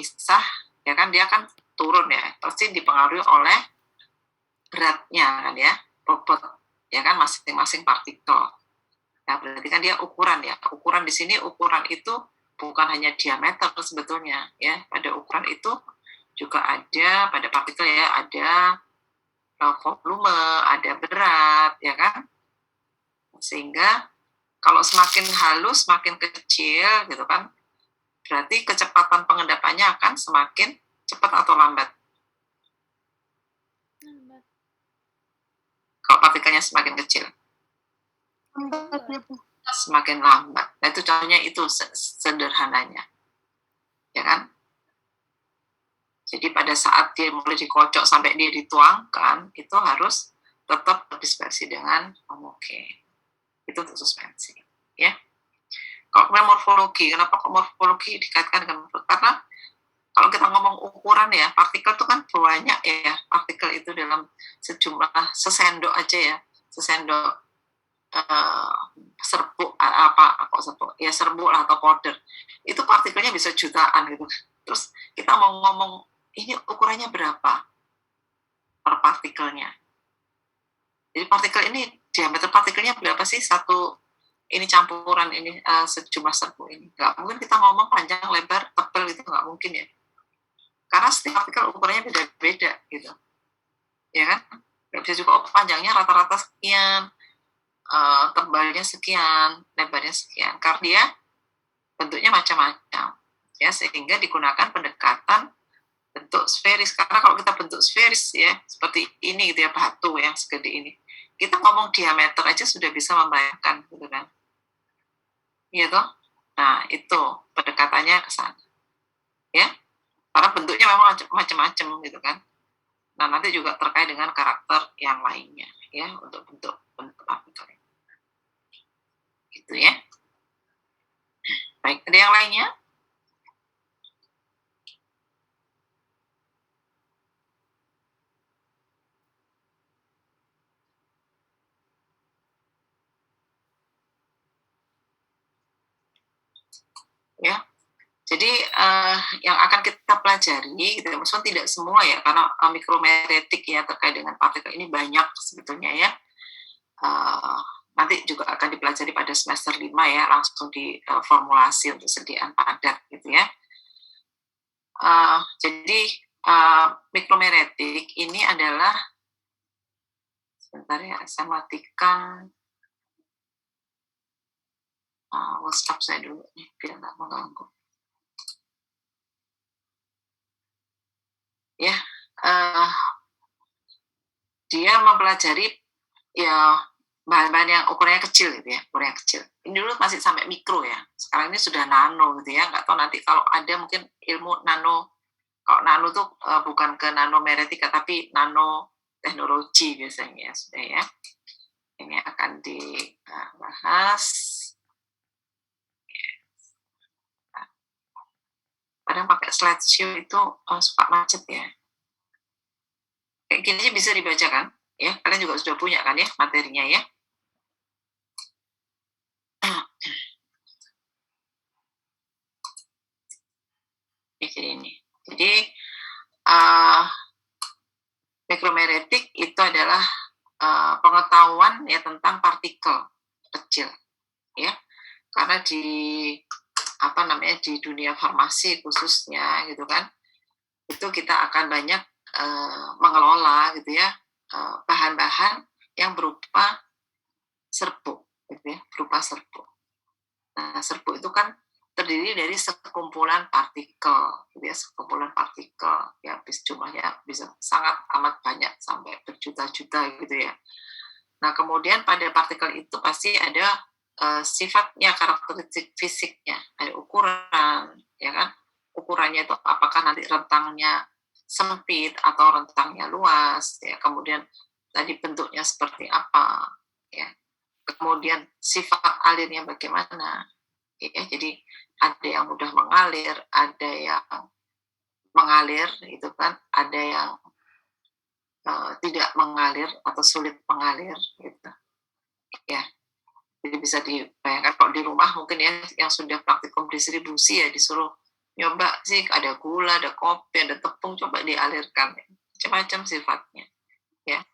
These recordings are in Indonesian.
terpisah, ya kan, dia kan turun ya, pasti dipengaruhi oleh beratnya kan ya, bobot ya kan, masing-masing partikel. Nah, berarti kan dia ukuran ya. Ukuran di sini, ukuran itu bukan hanya diameter sebetulnya ya. Pada ukuran itu juga ada, pada partikel ya, ada volume, ada berat ya kan. Sehingga kalau semakin halus, semakin kecil gitu kan, berarti kecepatan pengendapannya akan semakin cepat atau lambat. Kalau partikelnya semakin kecil, semakin lambat. Nah, itu contohnya, itu sederhananya, ya kan? Jadi pada saat dia mulai dikocok sampai dia dituangkan, itu harus tetap dispersi dengan homogen. Itu untuk suspensi, ya. Kalau morfologi, kenapa kok morfologi dikaitkan dengan morfologi? Karena kalau kita ngomong ukuran ya, partikel itu kan banyak ya, partikel itu dalam sejumlah, sesendok aja ya, sesendok serbuk ya serbuk lah atau powder, itu partikelnya bisa jutaan gitu. Terus kita mau ngomong ini ukurannya berapa per partikelnya. Jadi partikel ini, diameter partikelnya berapa sih satu ini campuran ini sejumlah serbuk ini. Nggak mungkin kita ngomong panjang, lebar, tebal itu nggak mungkin ya. Karena setiap partikel ukurannya beda-beda gitu. Ya kan? Nggak bisa juga panjangnya rata-rata sekian, tebalnya sekian, lebarnya sekian. Karena dia bentuknya macam-macam. Ya, sehingga digunakan pendekatan bentuk sferis. Karena kalau kita bentuk sferis ya, seperti ini gitu ya, batu yang segede ini, kita ngomong diameter aja sudah bisa membayangkan gitu kan. Iya toh? Nah, itu pendekatannya ke sana. Ya. Karena bentuknya memang macam-macam gitu kan. Nah, nanti juga terkait dengan karakter yang lainnya ya, untuk bentuk partikel. Gitu ya. Baik, ada yang lainnya? Ya. Jadi yang akan kita pelajari, gitu, maksudnya tidak semua ya, karena mikromeretik ya terkait dengan partikel ini banyak sebetulnya ya. Nanti juga akan dipelajari pada semester 5 ya, langsung di formulasi untuk sediaan padat gitu ya. Jadi mikromeretik ini adalah, sebentar ya, saya matikan WhatsApp saya dulu nih biar nggak mengganggu. Ya, dia mempelajari ya bahan-bahan yang ukurannya kecil gitu ya, ukurannya kecil. Ini dulu masih sampai mikro ya, sekarang ini sudah nano gitu ya. Nggak tahu nanti kalau ada mungkin ilmu nano, kalau nano tuh bukan ke nanomeretika tapi nano teknologi biasanya sudah ya. Ini akan dibahas. Kadang pakai slideshow itu suka macet ya. Kayak gini aja bisa dibaca kan? Ya, kalian juga sudah punya kan ya materinya ya. Ini. Jadi mikromeretik itu adalah pengetahuan ya tentang partikel kecil ya. Karena di di dunia farmasi khususnya gitu kan, itu kita akan banyak mengelola gitu ya bahan-bahan yang berupa serbuk gitu ya, berupa serbuk. Nah, serbuk itu kan terdiri dari sekumpulan partikel gitu ya, sekumpulan partikel ya, jumlahnya bisa sangat amat banyak sampai berjuta-juta gitu ya. Nah, kemudian pada partikel itu pasti ada sifatnya, karakteristik fisiknya, ada ukuran ya kan. Ukurannya itu apakah nanti rentangnya sempit atau rentangnya luas ya, kemudian tadi bentuknya seperti apa ya, kemudian sifat alirnya bagaimana ya. Jadi ada yang mudah mengalir, ada yang mengalir itu kan, ada yang tidak mengalir atau sulit mengalir gitu ya. Jadi bisa dibayangkan kalau di rumah mungkin ya yang sudah praktikum distribusi ya, disuruh nyoba sih ada gula, ada kopi, ada tepung, coba dialirkan, macam-macam sifatnya, ya.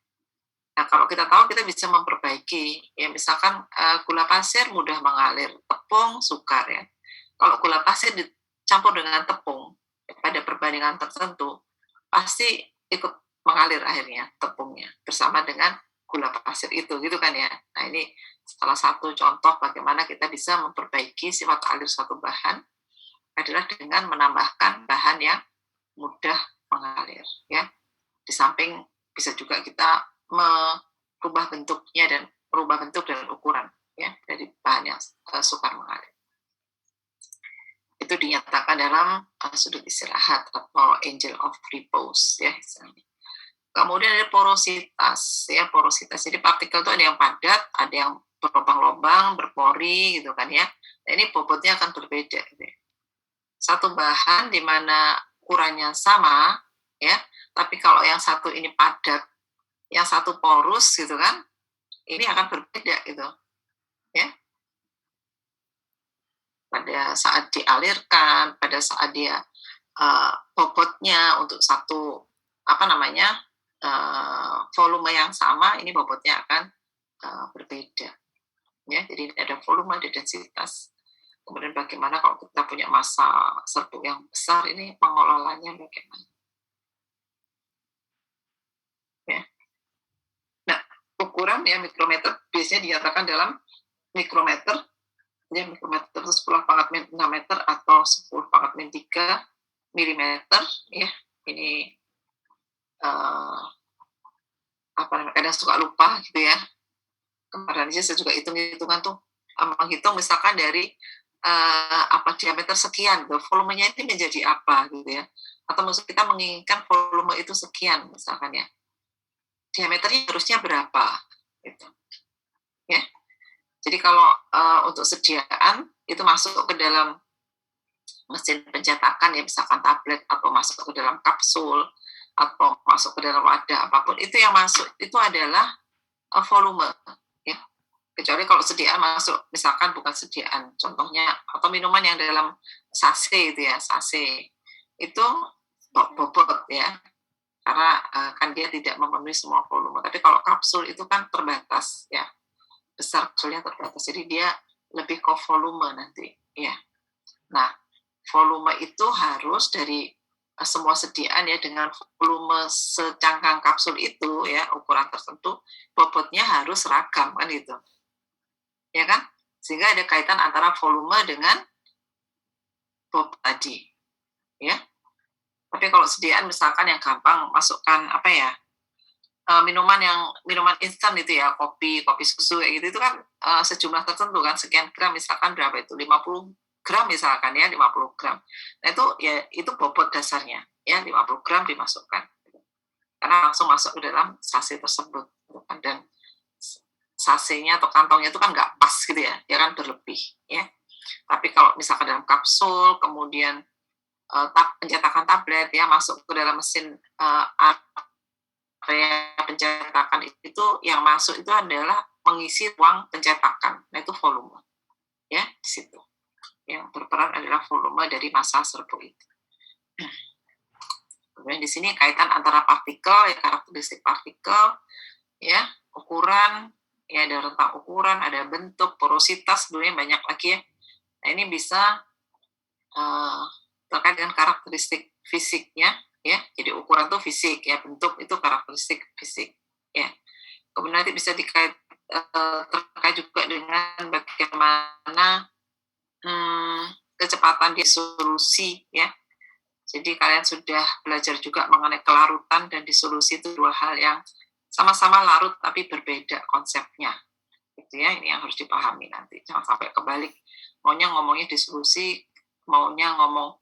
Nah, kalau kita tahu kita bisa memperbaiki, ya misalkan gula pasir mudah mengalir, tepung sukar ya. Kalau gula pasir dicampur dengan tepung pada perbandingan tertentu, pasti ikut mengalir akhirnya tepungnya bersama dengan gula pasir itu, gitu kan ya. Nah, ini salah satu contoh bagaimana kita bisa memperbaiki sifat alir suatu bahan adalah dengan menambahkan bahan yang mudah mengalir, ya. Di samping bisa juga kita merubah bentuknya dan merubah bentuk dan ukuran, ya, dari bahan yang sukar mengalir. Itu dinyatakan dalam sudut istirahat atau angel of repose, ya istilahnya. Kemudian ada porositas, ya porositas. Jadi partikel itu ada yang padat, ada yang berlubang-lubang, berpori, gitu kan ya. Nah, ini bobotnya akan berbeda. Gitu ya. Satu bahan di mana ukurannya sama, ya, tapi kalau yang satu ini padat, yang satu porus, gitu kan, ini akan berbeda, gitu, ya. Pada saat dialirkan, pada saat dia bobotnya untuk satu volume yang sama, ini bobotnya akan berbeda, ya. Jadi ada volume, ada densitas. Kemudian bagaimana kalau kita punya massa serbuk yang besar, ini pengelolaannya bagaimana, ya. Nah, ukuran ya mikrometer biasanya dinyatakan dalam mikrometer, ya mikrometer itu 10⁻⁶ meter atau 10⁻³ milimeter, ya. Ini kadang suka lupa gitu ya. Kemarin aja saya juga hitung-hitungan tuh, menghitung misalkan dari diameter sekian, gitu. Volumenya itu menjadi apa gitu ya. Atau maksud kita menginginkan volume itu sekian misalkan ya. Diameternya harusnya berapa gitu. Ya. Jadi kalau untuk sediaan itu masuk ke dalam mesin pencetakan ya, misalkan tablet atau masuk ke dalam kapsul atau masuk ke dalam wadah apapun, itu yang masuk itu adalah volume, ya. Kecuali kalau sediaan masuk, misalkan bukan sediaan, contohnya atau minuman yang dalam sase itu ya, sase itu bobot ya, karena kan dia tidak memenuhi semua volume. Tapi kalau kapsul itu kan terbatas ya, besar kapsulnya terbatas, jadi dia lebih ke volume nanti ya. Nah, volume itu harus dari semua sediaan ya, dengan volume secangkang kapsul itu ya, ukuran tertentu, bobotnya harus seragam kan gitu, ya kan, sehingga ada kaitan antara volume dengan bobot tadi, ya. Tapi kalau sediaan misalkan yang gampang masukkan minuman instan itu ya, kopi susu kayak gitu, itu kan sejumlah tertentu kan, sekian gram misalkan, berapa itu 50 gram misalkan ya, 50 gram. Nah itu bobot dasarnya ya, 50 gram dimasukkan. Karena langsung masuk ke dalam sase tersebut. Dan sasenya atau kantongnya itu kan nggak pas gitu ya, dia kan berlebih ya. Tapi kalau misalkan dalam kapsul, kemudian pencetakan tablet ya, masuk ke dalam mesin area pencetakan itu, yang masuk itu adalah mengisi ruang pencetakan. Nah itu volume ya, di situ. Yang berperan adalah volume dari massa serbuk itu. Kemudian di sini kaitan antara partikel ya, karakteristik partikel ya, ukuran ya, ada rentang ukuran, ada bentuk, porositas, sebenarnya banyak lagi ya. Nah ini bisa terkait dengan karakteristik fisiknya ya. Jadi ukuran itu fisik ya, bentuk itu karakteristik fisik ya. Kemudian nanti bisa terkait juga dengan bagaimana kecepatan disolusi ya. Jadi kalian sudah belajar juga mengenai kelarutan dan disolusi, itu dua hal yang sama-sama larut tapi berbeda konsepnya. Gitu ya, ini yang harus dipahami nanti. Jangan sampai kebalik. Maunya ngomongnya disolusi, maunya ngomong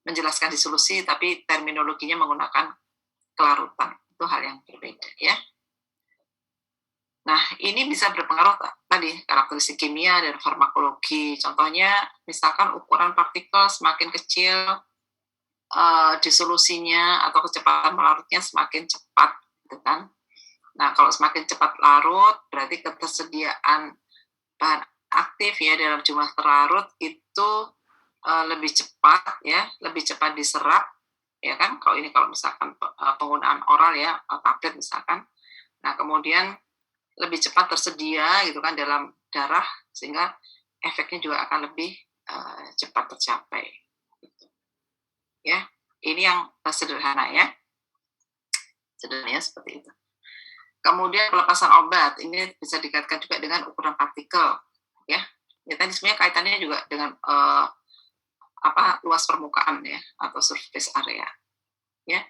menjelaskan disolusi tapi terminologinya menggunakan kelarutan. Itu hal yang berbeda ya. Nah, ini bisa berpengaruh tadi karakteristik kimia dan farmakologi. Contohnya, misalkan ukuran partikel semakin kecil, disolusinya atau kecepatan melarutnya semakin cepat, gitu kan. Nah, kalau semakin cepat larut, berarti ketersediaan bahan aktif ya dalam jumlah terlarut itu lebih cepat ya, lebih cepat diserap ya kan. Kalau misalkan penggunaan oral ya, tablet misalkan. Nah, kemudian lebih cepat tersedia gitu kan dalam darah, sehingga efeknya juga akan lebih cepat tercapai. Gitu. Ya, ini yang sederhana ya. Sederhananya seperti itu. Kemudian pelepasan obat ini bisa dikaitkan juga dengan ukuran partikel, ya. Ya tadi sebenarnya kaitannya juga dengan luas permukaan ya atau surface area, ya.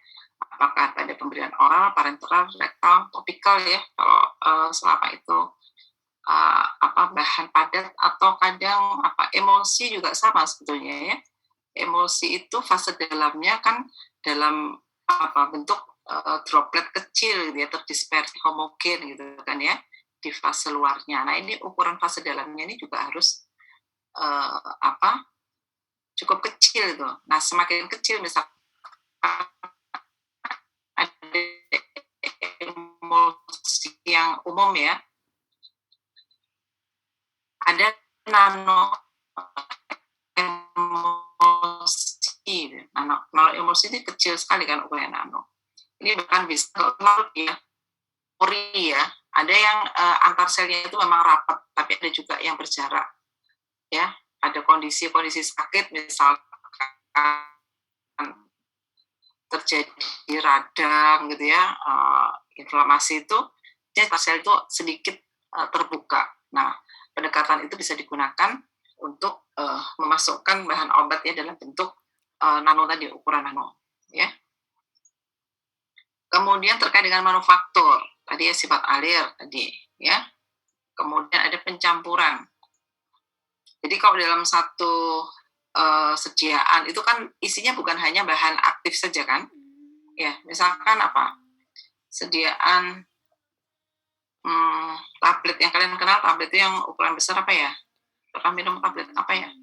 Apakah pada pemberian oral, parenteral, rektal, topikal ya. Kalau selama itu bahan padat atau kadang emulsi juga sama sebetulnya ya. Emulsi itu fase dalamnya kan dalam bentuk droplet kecil gitu ya, terdispersi homogen gitu kan ya di fase luarnya. Nah, ini ukuran fase dalamnya ini juga harus cukup kecil gitu. Nah, semakin kecil misalkan ada emulsi yang umum ya, ada nano emulsi. Nano emulsi ini kecil sekali kan ukurannya nano. Ini bahkan bisa ya, pori ya. Ada yang antar selnya itu memang rapat, tapi ada juga yang berjarak. Ya, ada kondisi-kondisi sakit misalkan terjadi radang gitu ya, inflamasi itu, antar sel itu sedikit terbuka. Nah, pendekatan itu bisa digunakan untuk memasukkan bahan obat ya dalam bentuk nano tadi, ukuran nano. Ya. Kemudian terkait dengan manufaktur, tadi ya sifat alir tadi, ya. Kemudian ada pencampuran. Jadi kalau dalam satu sediaan itu kan isinya bukan hanya bahan aktif saja kan, ya. Misalkan sediaan tablet yang kalian kenal, tablet itu yang ukuran besar apa ya? Pernah minum tablet apa ya?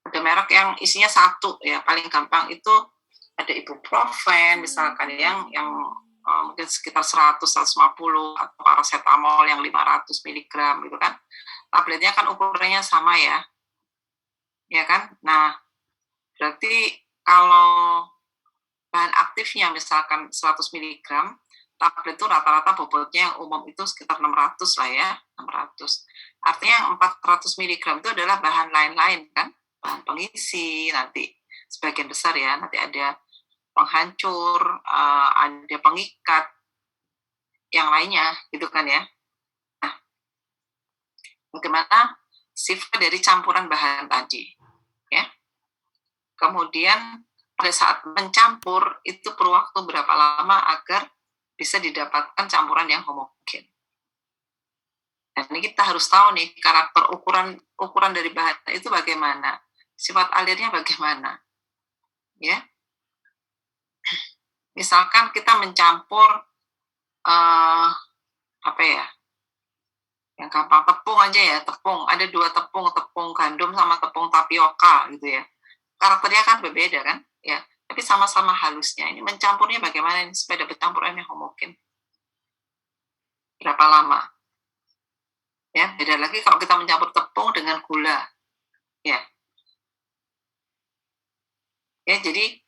Ada merek yang isinya satu ya, paling gampang itu ada ibuprofen misalkan yang mungkin sekitar 100-150 atau paracetamol yang 500 mg gitu kan. Tabletnya kan ukurannya sama ya. Ya kan? Nah, berarti kalau bahan aktifnya misalkan 100 mg, tablet itu rata-rata bobotnya yang umum itu sekitar 600 lah ya, 600. Artinya yang 400 mg itu adalah bahan lain-lain kan, bahan pengisi nanti sebagian besar ya, nanti ada penghancur, ada pengikat, yang lainnya gitu kan ya. Nah, bagaimana sifat dari campuran bahan tadi ya. Kemudian pada saat mencampur itu perlu waktu berapa lama agar bisa didapatkan campuran yang homogen. Dan ini kita harus tahu nih karakter ukuran dari bahan itu bagaimana, sifat alirnya bagaimana, ya. Misalkan kita mencampur yang gampang tepung aja ya, tepung ada 2 tepung gandum sama tepung tapioka gitu ya. Karakternya kan berbeda kan, ya. Tapi sama-sama halusnya. Ini mencampurnya bagaimana ini supaya dapat campuran yang homogen. Berapa lama? Ya, beda lagi kalau kita mencampur tepung dengan gula. Ya. Ya, jadi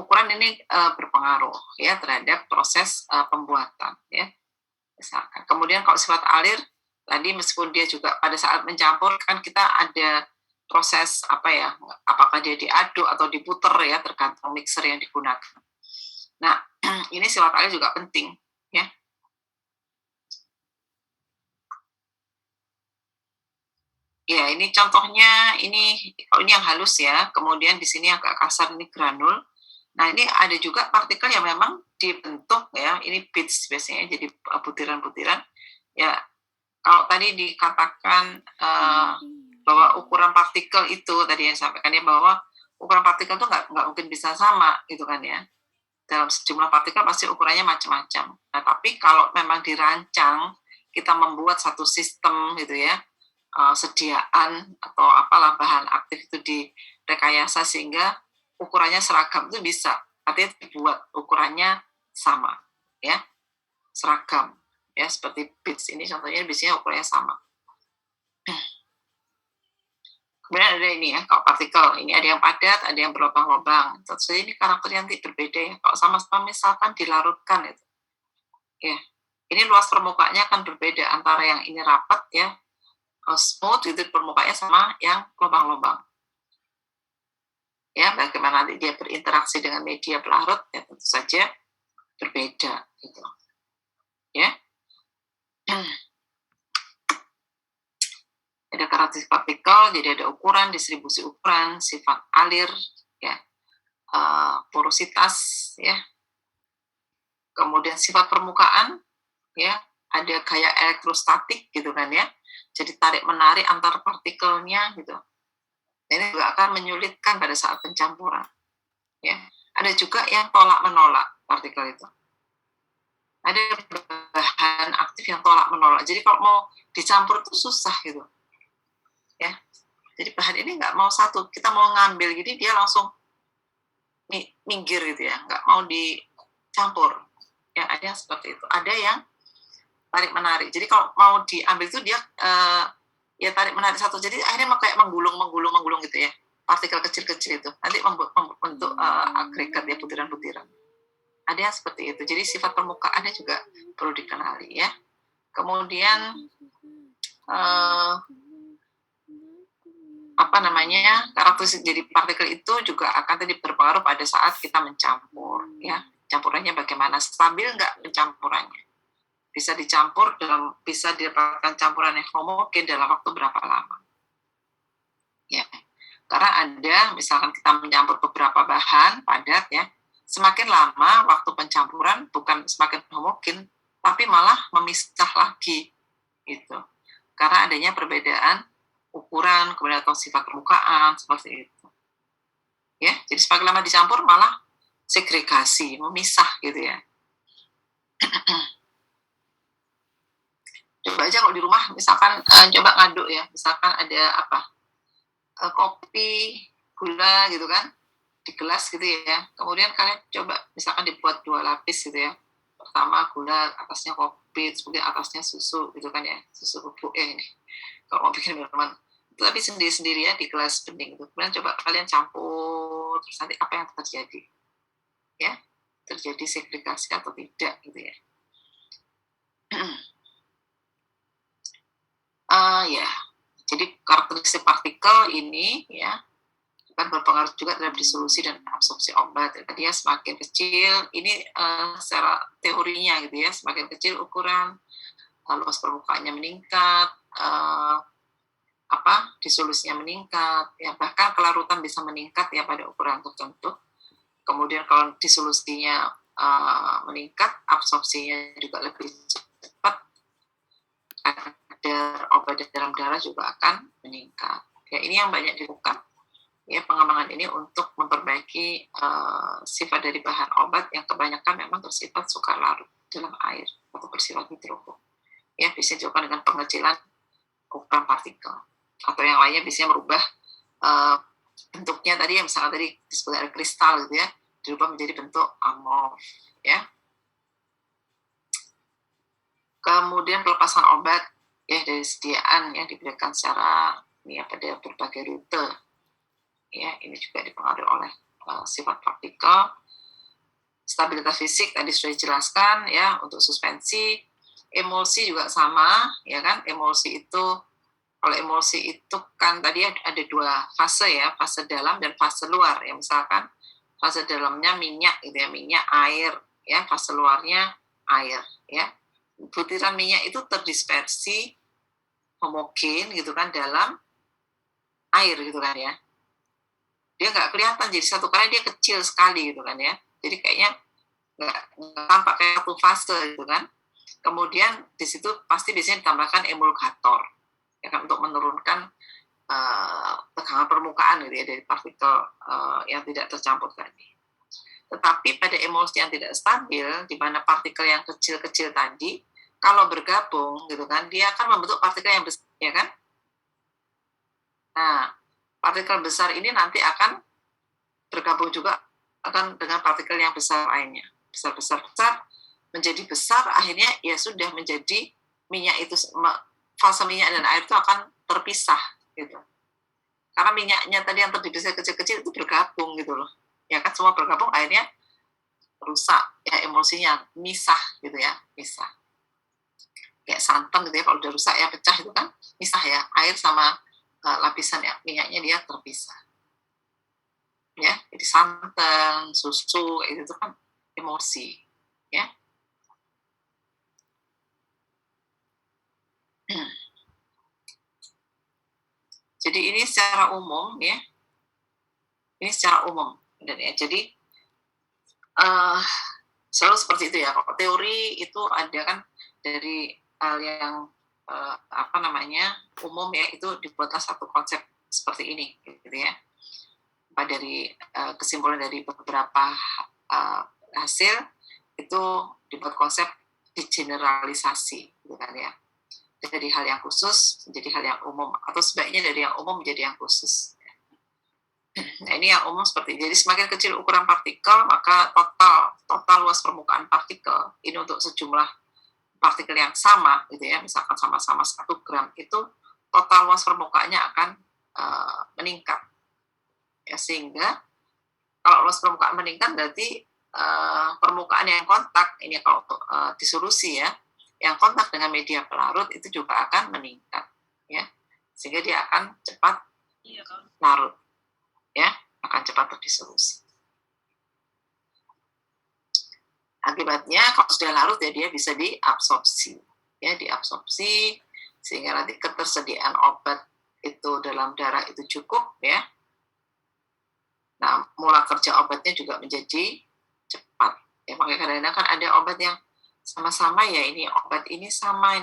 ukuran ini berpengaruh ya terhadap proses pembuatan ya. Misalkan. Kemudian kalau sifat alir tadi meskipun dia juga pada saat mencampur kan kita ada proses apakah dia diaduk atau diputer ya tergantung mixer yang digunakan. Nah, ini sifat alir juga penting ya. Ya, ini contohnya ini yang halus ya. Kemudian di sini agak kasar ini granul. Nah, ini ada juga partikel yang memang dibentuk ya. Ini bits biasanya jadi butiran-butiran. Ya, kalau tadi dikatakan bahwa ukuran partikel itu tadi yang sampaikan ya bahwa ukuran partikel itu nggak mungkin bisa sama gitu kan ya. Dalam sejumlah partikel pasti ukurannya macam-macam. Nah, tapi kalau memang dirancang kita membuat satu sistem gitu ya. Sediaan atau apalah bahan aktif itu direkayasa sehingga ukurannya seragam itu bisa, artinya dibuat ukurannya sama ya, seragam ya, seperti bits ini contohnya biasanya ukurannya sama. Kemudian ada ini ya, kalau partikel ini ada yang padat, ada yang berlubang-lubang. Tentu saja ini karakternya nanti berbeda ya. Kalau sama-sama misalkan dilarutkan itu, ya, ini luas permukaannya akan berbeda antara yang ini rapat ya, smooth itu permukaannya sama yang lubang-lubang. Ya, bagaimana nanti dia berinteraksi dengan media pelarut ya tentu saja berbeda gitu. Ya. Ada karakteristik partikel, jadi ada ukuran, distribusi ukuran, sifat alir, ya, porositas, ya, kemudian sifat permukaan, ya, ada gaya elektrostatik gitu kan ya, jadi tarik menarik antar partikelnya gitu. Ini juga akan menyulitkan pada saat pencampuran, ya. Ada juga yang tolak menolak partikel itu. Ada bahan aktif yang tolak menolak. Jadi kalau mau dicampur itu susah gitu. Ya, jadi bahan ini nggak mau satu, kita mau ngambil gini dia langsung minggir gitu ya, nggak mau dicampur. Ya ada yang seperti itu, ada yang tarik menarik. Jadi kalau mau diambil itu dia ya tarik menarik satu, jadi akhirnya kayak menggulung gitu ya, partikel kecil-kecil itu nanti membentuk agregat ya, butiran-butiran. Ada yang seperti itu. Jadi sifat permukaannya juga perlu dikenali ya. Kemudian karakteristik jadi partikel itu juga akan tadi berpengaruh pada saat kita mencampur ya, campurannya bagaimana, stabil nggak pencampurannya, bisa dicampur bisa didapatkan campuran yang homogen dalam waktu berapa lama ya, karena ada misalkan kita mencampur beberapa bahan padat ya, semakin lama waktu pencampuran bukan semakin homogen tapi malah memisah lagi gitu, karena adanya perbedaan ukuran, kemudian atau sifat permukaan seperti itu. Ya, jadi semakin lama dicampur malah segregasi, memisah gitu ya. Coba aja kalau di rumah misalkan coba ngaduk ya, misalkan ada kopi, gula gitu kan, di gelas gitu ya. Kemudian kalian coba misalkan dibuat 2 lapis gitu ya. Pertama gula, atasnya kopi, kemudian atasnya susu gitu kan ya, susu bubuk ya ini. Kalau mau bikin minuman, tapi sendiri-sendiri ya di gelas bening itu. Kemudian coba kalian campur, terus nanti apa yang terjadi? Ya, terjadi segregasi atau tidak gitu ya. Ya, jadi karakteristik partikel ini ya akan berpengaruh juga terhadap disolusi dan absorpsi obat. Jadi ya semakin kecil, ini secara teorinya gitu ya, semakin kecil ukuran, luas permukaannya meningkat, disolusinya meningkat, ya bahkan kelarutan bisa meningkat ya pada ukuran tertentu. Kemudian kalau disolusinya meningkat, absorpsinya juga lebih cepat, kadar obat dalam darah juga akan meningkat. Ya ini yang banyak dilakukan ya pengembangan ini untuk memperbaiki sifat dari bahan obat yang kebanyakan memang bersifat sukar larut dalam air atau bersifat hidrofil. Ya bisa dilakukan dengan pengecilan ukuran partikel atau yang lainnya bisa merubah bentuknya tadi yang misalnya tadi disebut ada kristal gitu ya, dirubah menjadi bentuk amorf ya. Kemudian pelepasan obat ya dari sediaan yang diberikan secara pada berbagai rute ya, ini juga dipengaruhi oleh sifat partikel. Stabilitas fisik tadi sudah dijelaskan ya, untuk suspensi. Emulsi juga sama ya kan, emulsi itu kalau emulsi itu kan tadi ada 2 fase ya, fase dalam dan fase luar ya, misalkan fase dalamnya minyak gitu ya, minyak air ya, fase luarnya air ya. Butiran minyak itu terdispersi homogen gitu kan dalam air gitu kan ya, dia nggak kelihatan jadi satu karena dia kecil sekali gitu kan ya, jadi kayaknya nggak tampak kayak satu fase gitu kan. Kemudian di situ pasti biasanya ditambahkan emulgator ya kan, untuk menurunkan tegangan permukaan gitu ya dari partikel yang tidak tercampur tadi. Tetapi pada emulsi yang tidak stabil, di mana partikel yang kecil-kecil tadi kalau bergabung gitu kan, dia akan membentuk partikel yang besar ya kan. Nah, partikel besar ini nanti akan bergabung juga akan dengan partikel yang besar lainnya, besar menjadi besar, akhirnya ya sudah menjadi minyak itu, fase minyak dan air itu akan terpisah gitu. karena minyaknya tadi yang terdivisif kecil-kecil itu bergabung gitu loh, ya kan, semua bergabung akhirnya rusak ya, emulsinya misah gitu ya, misah kayak santan gitu ya, kalau udah rusak ya pecah itu kan misah ya, air sama lapisan ya minyaknya dia terpisah ya. Jadi santan, susu itu kan emulsi ya. Jadi ini secara umum ya, ini secara umum dan ya, jadi selalu seperti itu ya. Kalau teori itu ada kan dari hal yang apa namanya umum ya, itu dibuatlah satu konsep seperti ini gitu ya. Dari kesimpulan dari beberapa hasil itu dibuat konsep digeneralisasi gitu kan ya. Dari hal yang khusus menjadi hal yang umum, atau sebaiknya dari yang umum menjadi yang khusus. Nah, ini yang umum seperti ini. Jadi semakin kecil ukuran partikel, maka total luas permukaan partikel ini untuk sejumlah partikel yang sama gitu ya, misalkan sama-sama 1 gram, itu total luas permukaannya akan meningkat ya. Sehingga kalau luas permukaan meningkat berarti permukaan yang kontak ini kalau di solusi ya, yang kontak dengan media pelarut itu juga akan meningkat ya, sehingga dia akan cepat larut ya, akan cepat terdisolusi. Akibatnya kalau sudah larut ya dia bisa diabsorpsi ya, diabsorpsi sehingga nanti ketersediaan obat itu dalam darah itu cukup ya. Nah, mula kerja obatnya juga menjadi cepat ya. Makanya kadang-kadang kan ada obat yang sama-sama ya, ini obat ini sama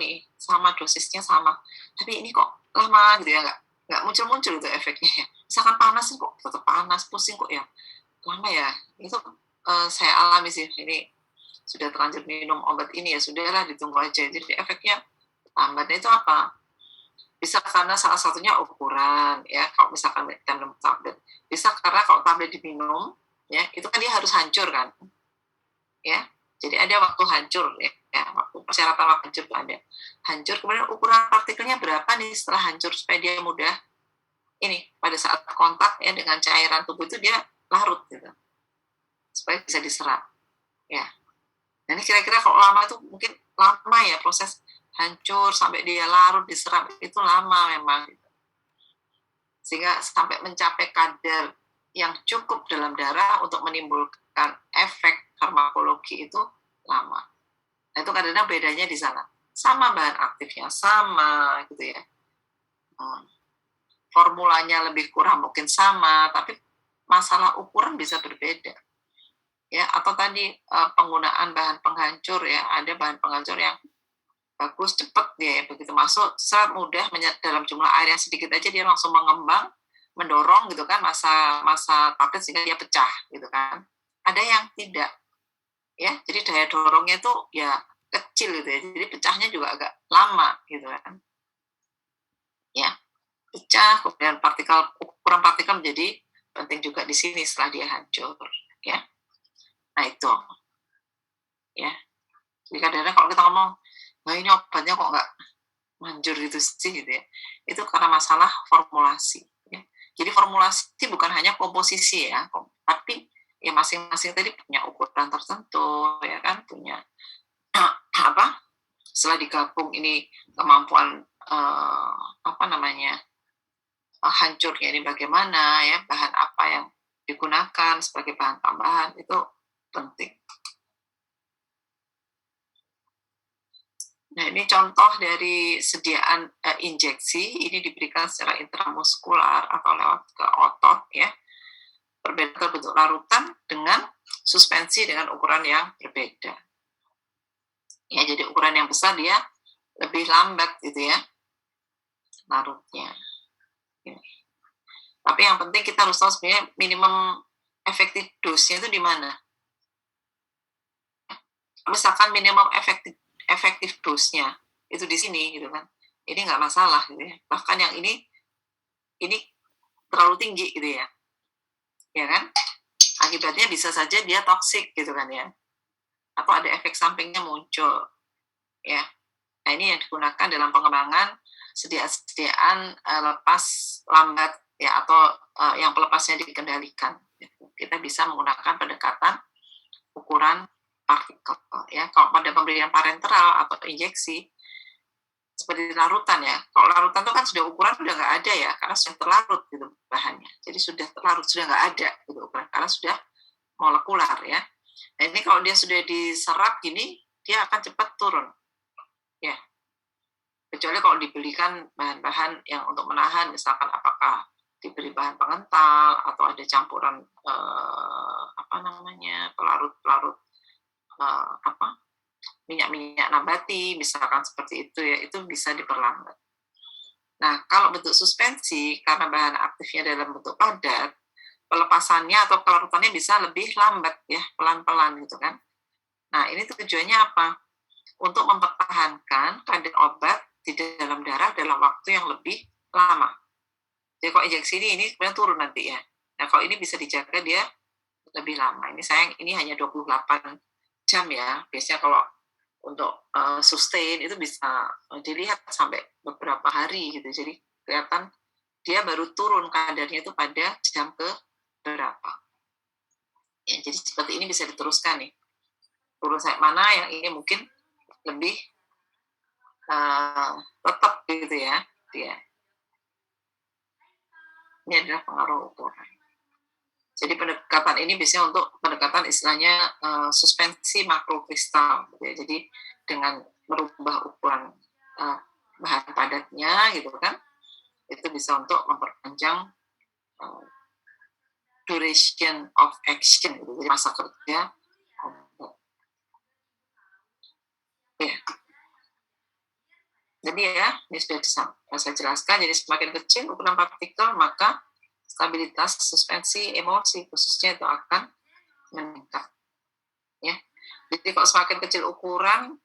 dosisnya sama, tapi ini kok lama gitu ya, nggak muncul itu efeknya ya. Misalkan panas kok tetap panas, pusing kok ya lama ya. Itu saya alami sih, ini sudah terlanjur minum obat ini ya sudahlah ditunggu aja, jadi efeknya lambat. Itu apa? Bisa karena salah satunya ukuran ya, kalau misalkan kita minum tablet, bisa karena kalau tablet diminum ya itu kan dia harus hancur kan ya, jadi ada waktu hancur ya, waktu persyaratan waktu hancur itu ada hancur, kemudian ukuran partikelnya berapa nih setelah hancur supaya dia mudah ini pada saat kontak ya dengan cairan tubuh itu dia larut gitu, supaya bisa diserap ya. Nah, ini kira-kira kalau lama itu mungkin lama ya, proses hancur sampai dia larut diserap itu lama memang gitu. Sehingga sampai mencapai kadar yang cukup dalam darah untuk menimbulkan efek farmakologi itu lama. Nah, itu kadang-kadang bedanya di sana. Sama bahan aktifnya, sama gitu ya. Formulanya lebih kurang mungkin sama, tapi masalah ukuran bisa berbeda. Ya, atau tadi penggunaan bahan penghancur ya, ada bahan penghancur yang bagus, cepat dia ya, begitu masuk sangat mudah dalam jumlah air yang sedikit aja dia langsung mengembang, mendorong gitu kan masa tablet sehingga dia pecah gitu kan. Ada yang tidak ya, jadi daya dorongnya itu ya kecil gitu ya, jadi pecahnya juga agak lama gitu kan ya, pecah. Kemudian ukuran partikel menjadi penting juga di sini setelah dia hancur ya. Nah itu ya, jadi kadang-kadang kalau kita ngomong wah ini obatnya kok nggak manjur gitu sih gitu ya, itu karena masalah formulasi ya. Jadi formulasi bukan hanya komposisi ya, tapi ya masing-masing tadi punya ukuran tertentu ya kan, punya apa, setelah digabung ini kemampuan hancurnya ini bagaimana ya, bahan apa yang digunakan sebagai bahan tambahan itu penting. Nah, ini contoh dari sediaan injeksi, ini diberikan secara intramuskular atau lewat ke otot ya. Berbeda bentuk larutan dengan suspensi dengan ukuran yang berbeda. Ya, jadi ukuran yang besar dia lebih lambat gitu ya larutnya. Ini. Tapi yang penting kita harus tahu sebenarnya minimum efektif dosnya itu di mana. Misalkan minimum efektif dosnya itu di sini gitu kan, ini nggak masalah gitu ya. Bahkan yang ini terlalu tinggi gitu ya kan, akibatnya bisa saja dia toksik gitu kan ya, atau ada efek sampingnya muncul ya. Nah, ini yang digunakan dalam pengembangan sediaan lepas lambat ya, atau yang pelepasnya dikendalikan. Kita bisa menggunakan pendekatan ukuran partikel ya. Kalau pada pemberian parenteral atau injeksi seperti larutan ya. Kalau larutan itu kan sudah ukuran sudah nggak ada ya, karena sudah terlarut gitu bahannya. Jadi sudah terlarut, sudah nggak ada gitu ukuran, karena sudah molekular ya. Nah ini kalau dia sudah diserap gini, dia akan cepat turun ya. Kecuali kalau dibelikan bahan-bahan yang untuk menahan, misalkan apakah diberi bahan pengental atau ada campuran pelarut-pelarut minyak-minyak nabati, misalkan seperti itu ya, itu bisa diperlambat. Nah, kalau bentuk suspensi, karena bahan aktifnya dalam bentuk padat, pelepasannya atau kelarutannya bisa lebih lambat ya, pelan-pelan gitu kan. Nah, ini tujuannya apa? Untuk mempertahankan kadar obat di dalam darah dalam waktu yang lebih lama. Jadi kalau injeksi ini sebenarnya turun nanti ya. Nah, kalau ini bisa dijaga dia lebih lama. Ini sayang, ini hanya 28 jam ya. Biasanya kalau untuk sustain itu bisa dilihat sampai beberapa hari gitu. Jadi kelihatan dia baru turun kadarnya itu pada jam ke berapa. Ya, jadi seperti ini bisa diteruskan nih. Turun sampai mana yang ini mungkin lebih tetap gitu ya dia. Ini adalah pengaruh ukuran. Jadi pendekatan ini biasanya untuk pendekatan istilahnya suspensi makrokristal. Gitu ya. Jadi dengan merubah ukuran bahan padatnya gitu kan, itu bisa untuk memperpanjang duration of action, gitu. Jadi masa kerja. Ya. Jadi ya, ini sudah saya jelaskan. Jadi semakin kecil ukuran partikel, maka stabilitas suspensi emosi khususnya itu akan meningkat. Ya. Jadi kalau semakin kecil ukuran,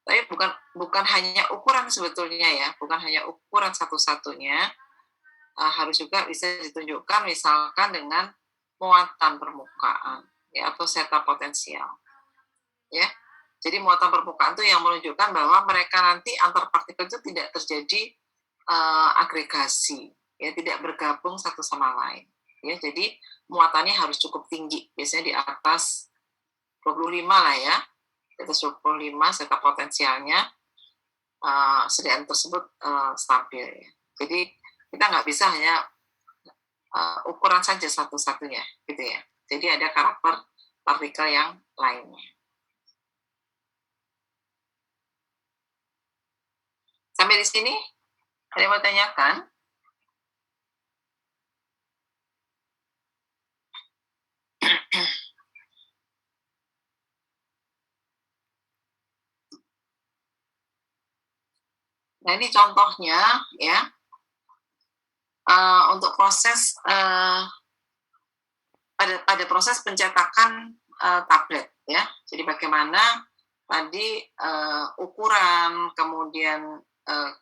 tapi bukan hanya ukuran sebetulnya ya, bukan hanya ukuran satu-satunya, harus juga bisa ditunjukkan misalkan dengan muatan permukaan ya, atau zeta potensial. Ya. Jadi muatan permukaan itu yang menunjukkan bahwa mereka nanti antar partikel itu tidak terjadi agregasi, ya, tidak bergabung satu sama lain. Ya, jadi muatannya harus cukup tinggi, biasanya di atas 25 lah ya, di atas 25 zeta potensialnya, sedangkan tersebut stabil. Ya. Jadi kita nggak bisa hanya ukuran saja satu-satunya, gitu ya. Jadi ada karakter partikel yang lainnya. Sampai di sini, ada yang mau tanyakan? Nah ini contohnya ya, untuk proses pada proses pencetakan tablet ya. Jadi bagaimana tadi ukuran, kemudian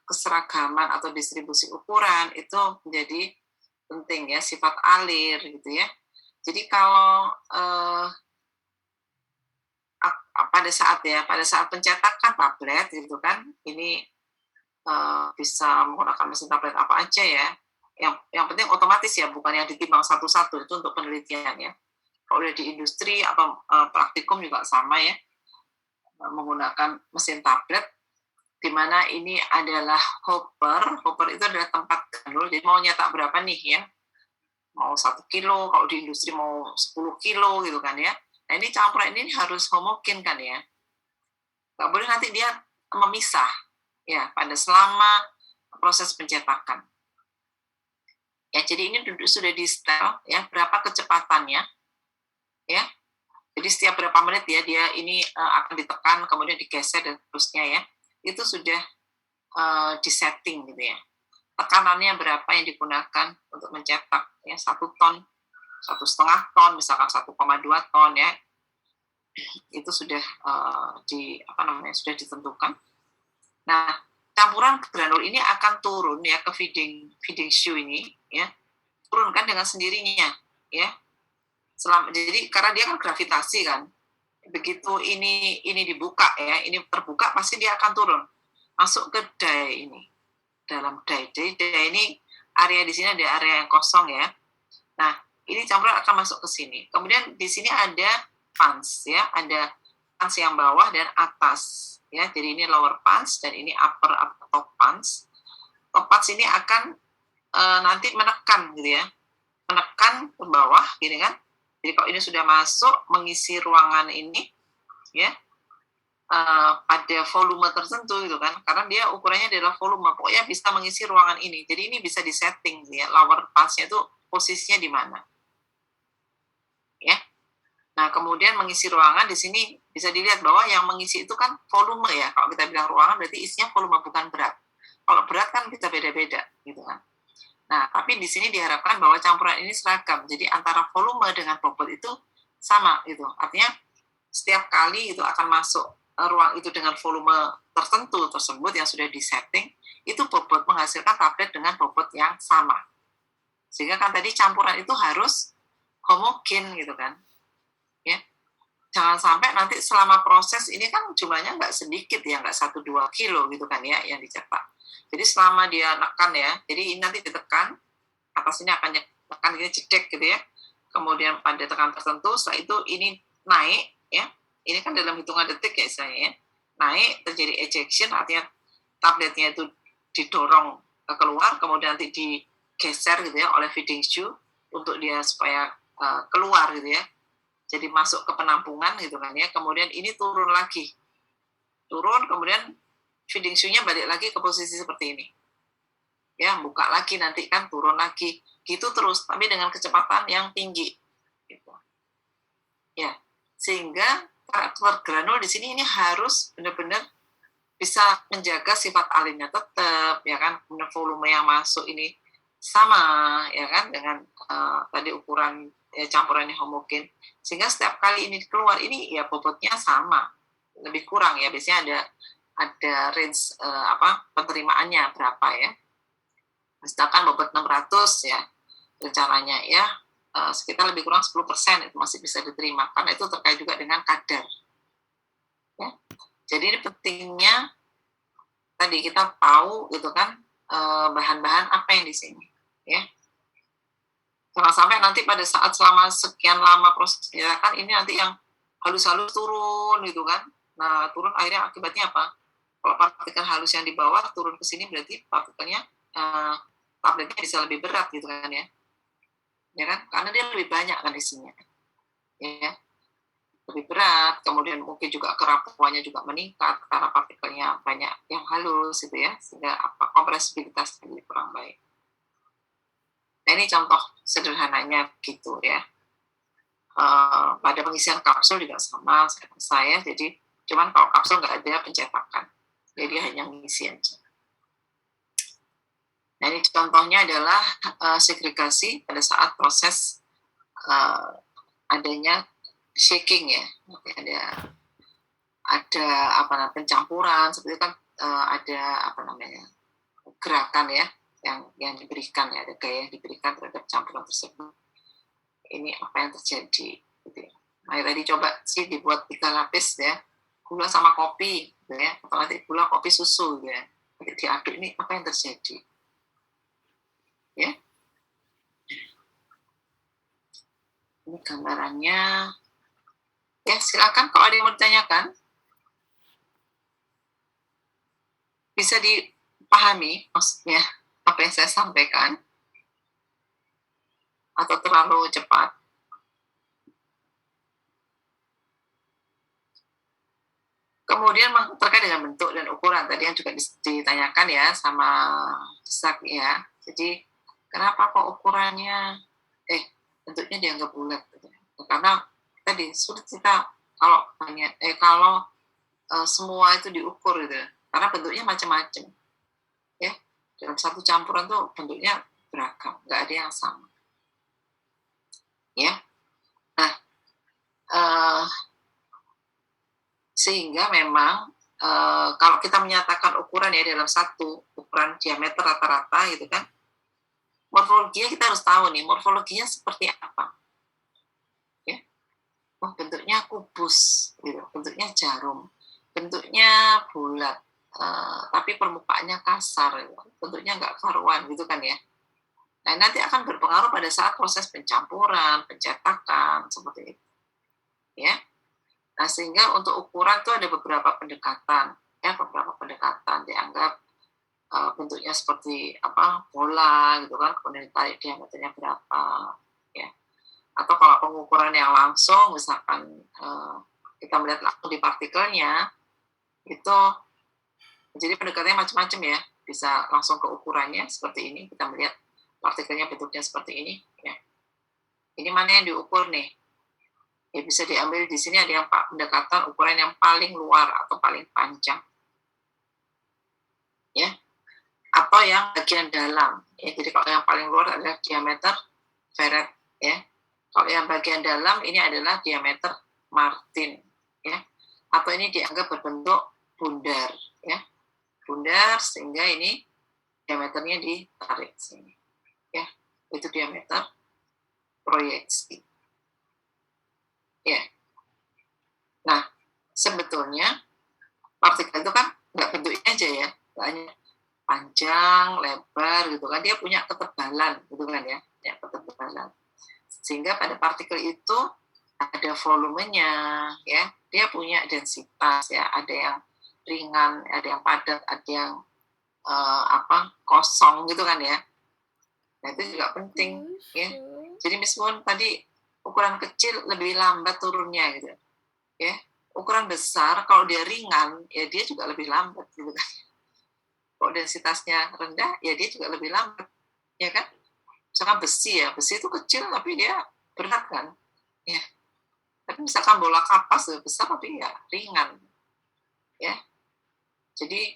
keseragaman atau distribusi ukuran itu menjadi penting ya, sifat alir gitu ya. Jadi kalau pada saat pencetakan tablet gitu kan, ini bisa menggunakan mesin tablet apa aja ya. Yang penting otomatis ya, bukan yang ditimbang satu-satu, itu untuk penelitian ya. Kalau udah di industri atau praktikum juga sama ya, menggunakan mesin tablet, di mana ini adalah hopper itu adalah tempat granul, jadi mau nyetak berapa nih ya, mau 1 kilo, kalau di industri mau 10 kilo gitu kan ya. Nah ini campuran ini harus homogen kan ya, nggak boleh nanti dia memisah ya pada selama proses pencetakan. Ya, jadi ini sudah di setel ya, berapa kecepatannya ya. Jadi setiap berapa menit ya dia ini akan ditekan, kemudian digeser dan terusnya ya. Itu sudah disetting gitu ya. Tekanannya berapa yang digunakan untuk mencetak ya, 1 ton, 1,5 ton, misalkan 1,2 ton ya. Itu sudah sudah ditentukan. Nah, campuran granul ini akan turun ya ke feeding shoe ini ya, turunkan dengan sendirinya ya. Jadi karena dia kan gravitasi kan, begitu ini dibuka ya, ini terbuka pasti dia akan turun masuk ke die ini, dalam die. Jadi die ini area di sini ada area yang kosong ya. Nah, ini campuran akan masuk ke sini. Kemudian di sini ada pans ya, ada pans yang bawah dan atas ya. Jadi ini lower pans dan ini upper atau top pans. Top pans ini akan nanti menekan gitu ya. Menekan ke bawah gini kan. Jadi kalau ini sudah masuk mengisi ruangan ini ya, pada volume tertentu gitu kan, karena dia ukurannya adalah volume, pokoknya bisa mengisi ruangan ini. Jadi ini bisa disetting ya, lower pansnya itu posisinya di mana ya. Nah kemudian mengisi ruangan di sini bisa dilihat bahwa yang mengisi itu kan volume ya. Kalau kita bilang ruangan berarti isinya volume bukan berat. Kalau berat kan bisa beda-beda gitu kan. Nah, tapi di sini diharapkan bahwa campuran ini seragam. Jadi antara volume dengan bobot itu sama gitu. Artinya setiap kali itu akan masuk ruang itu dengan volume tertentu tersebut yang sudah disetting, itu bobot menghasilkan tablet dengan bobot yang sama. Sehingga kan tadi campuran itu harus homogen gitu kan. Ya. Jangan sampai nanti selama proses ini kan jumlahnya nggak sedikit ya, nggak 1-2 kilo gitu kan ya yang dicetak. Jadi selama dia nekan ya, jadi ini nanti ditekan, atas ini akan tekan ini cedek gitu ya. Kemudian pada tekanan tertentu, setelah itu ini naik ya. Ini kan dalam hitungan detik ya istilahnya ya. Naik, terjadi ejection, artinya tabletnya itu didorong keluar, kemudian nanti digeser gitu ya oleh feeding shoe untuk dia supaya keluar gitu ya. Jadi masuk ke penampungan gitu kan ya. Kemudian ini turun lagi. Turun, kemudian feeding shoe-nya balik lagi ke posisi seperti ini. Ya, buka lagi nanti kan turun lagi. Gitu terus, tapi dengan kecepatan yang tinggi. Gitu. Ya, sehingga karakter granul di sini ini harus benar-benar bisa menjaga sifat alinnya tetap, ya kan, kemudian volume yang masuk ini sama, ya kan, dengan tadi ukuran campurannya homogen, sehingga setiap kali ini keluar ini ya bobotnya sama, lebih kurang ya, biasanya ada range penerimaannya berapa ya. Misalkan bobot 600 ya, rencananya ya, sekitar lebih kurang 10% itu masih bisa diterima, karena itu terkait juga dengan kadar. Ya. Jadi ini pentingnya tadi kita tahu gitu kan bahan-bahan apa yang di sini. Ya. Jangan sampai nanti pada saat selama sekian lama proses penyerapan ini nanti yang halus-halus turun gitu kan. Nah turun akhirnya akibatnya apa? Kalau partikel halus yang di bawah turun ke sini berarti partikelnya tabletnya bisa lebih berat gitu kan ya. Ya kan? Karena dia lebih banyak kan isinya. Ya. Lebih berat, kemudian mungkin juga kerapuannya juga meningkat karena partikelnya banyak yang halus gitu ya, sehingga kompresibilitasnya jadi kurang baik. Nah ini contoh sederhananya gitu ya. Pada pengisian kapsul juga sama saya, jadi cuman kalau kapsul nggak ada pencetakan, jadi hanya mengisi aja. Nah ini contohnya adalah segregasi pada saat proses adanya shaking ya, ada pencampuran seperti itu kan, ada gerakan ya yang diberikan ya, ada gaya yang diberikan terhadap campuran tersebut. Ini apa yang terjadi gitu ya. Nah tadi coba sih dibuat 3 lapis ya, gula sama kopi gitu ya, atau nanti gula kopi susu gitu ya, diaduk, ini apa yang terjadi ya. Ini gambarannya ya, silakan kalau ada yang mau ditanyakan bisa dipahami maksudnya apa yang saya sampaikan atau terlalu cepat. Kemudian terkait dengan bentuk dan ukuran tadi yang juga ditanyakan ya sama Zak ya. Jadi kenapa kok ukurannya bentuknya dianggap bulat gitu. Karena tadi sulit kita kalau semua itu diukur gitu, karena bentuknya macam-macam ya. Dalam satu campuran tuh bentuknya beragam, nggak ada yang sama ya. Nah sehingga memang kalau kita menyatakan ukuran ya dalam satu ukuran diameter rata-rata gitu kan, morfologinya kita harus tahu nih morfologinya seperti apa ya. Bentuknya kubus gitu, bentuknya jarum, bentuknya bulat tapi permukaannya kasar, bentuknya nggak karuan gitu kan ya. Nah, nanti akan berpengaruh pada saat proses pencampuran, pencetakan, seperti itu. Ya. Nah, sehingga untuk ukuran itu ada beberapa pendekatan. Ya, beberapa pendekatan dianggap bentuknya seperti bola gitu kan, kemudian ditarik diameternya berapa. Ya. Atau kalau pengukuran yang langsung, misalkan kita melihat langsung di partikelnya, itu jadi pendekatannya macam-macam ya. Bisa langsung ke ukurannya seperti ini, kita melihat partikelnya bentuknya seperti ini. Ya. Ini mana yang diukur nih? Ya, bisa diambil di sini ada yang pendekatan ukuran yang paling luar atau paling panjang. Ya. Atau yang bagian dalam. Ya, jadi kalau yang paling luar adalah diameter Verret. Ya. Kalau yang bagian dalam ini adalah diameter Martin. Ya. Atau ini dianggap berbentuk bundar. Ya. Bundar sehingga ini diameternya ditarik sini. Ya. Itu diameter proyeksi. Ya. Nah, sebetulnya partikel itu kan nggak bentuknya aja ya, banyak panjang, lebar gitu kan, dia punya ketebalan gitu kan ya, ketebalan. Sehingga pada partikel itu ada volumenya ya, dia punya densitas ya, ada yang ringan, ada yang padat, ada yang kosong gitu kan ya. Nah, itu juga penting ya. Jadi meskipun tadi ukuran kecil lebih lambat turunnya gitu ya, ukuran besar kalau dia ringan ya dia juga lebih lambat gitu kan. Kalau densitasnya rendah ya dia juga lebih lambat ya kan. Misalkan besi itu kecil tapi dia berat kan ya. Tapi misalkan bola kapas besar tapi ya ringan ya. Jadi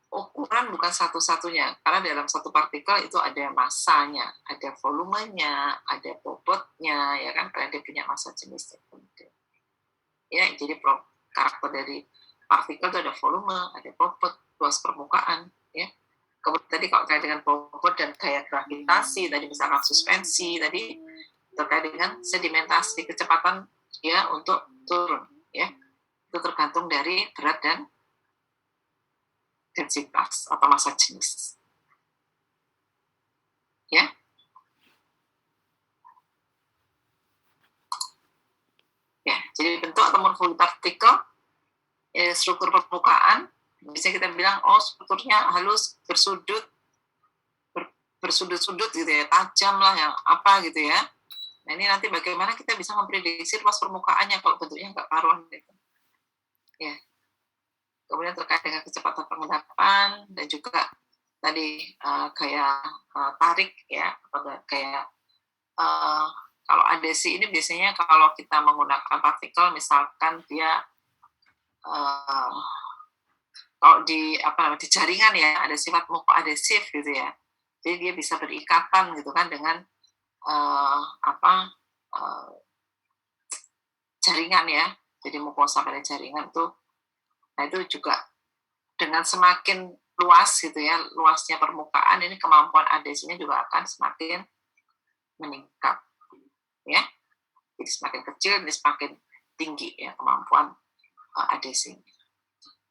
ukuran bukan satu-satunya, karena dalam satu partikel itu ada massanya, ada volumenya, ada bobotnya ya kan, karena dia punya massa jenis tertentu. Ya, jadi karakter dari partikel itu ada volume, ada bobot, luas permukaan, ya. Kemudian tadi kalau terkait dengan bobot dan gaya gravitasi, tadi misalkan suspensi, tadi terkait dengan sedimentasi, kecepatan dia untuk turun, ya. Itu tergantung dari berat dan densitas atau massa jenis. Ya. Ya, jadi bentuk atau morfologi partikel, struktur permukaan, biasanya kita bilang, strukturnya halus, bersudut-sudut gitu ya, tajam lah yang apa gitu ya. Nah, ini nanti bagaimana kita bisa memprediksi luas permukaannya kalau bentuknya nggak karuan gitu. Ya. Kemudian terkait dengan kecepatan pengendapan dan juga tadi gaya tarik ya, atau kayak kalau adesi ini biasanya kalau kita menggunakan partikel, misalkan dia kalau di di jaringan ya ada sifat mukoadhesif gitu ya, jadi dia bisa berikatan gitu kan dengan jaringan ya, jadi mukosa pada jaringan tuh. Nah, itu juga dengan semakin luas gitu ya, luasnya permukaan, ini kemampuan adhesinya juga akan semakin meningkat ya. Jadi semakin kecil ini semakin tinggi ya kemampuan adhesinya.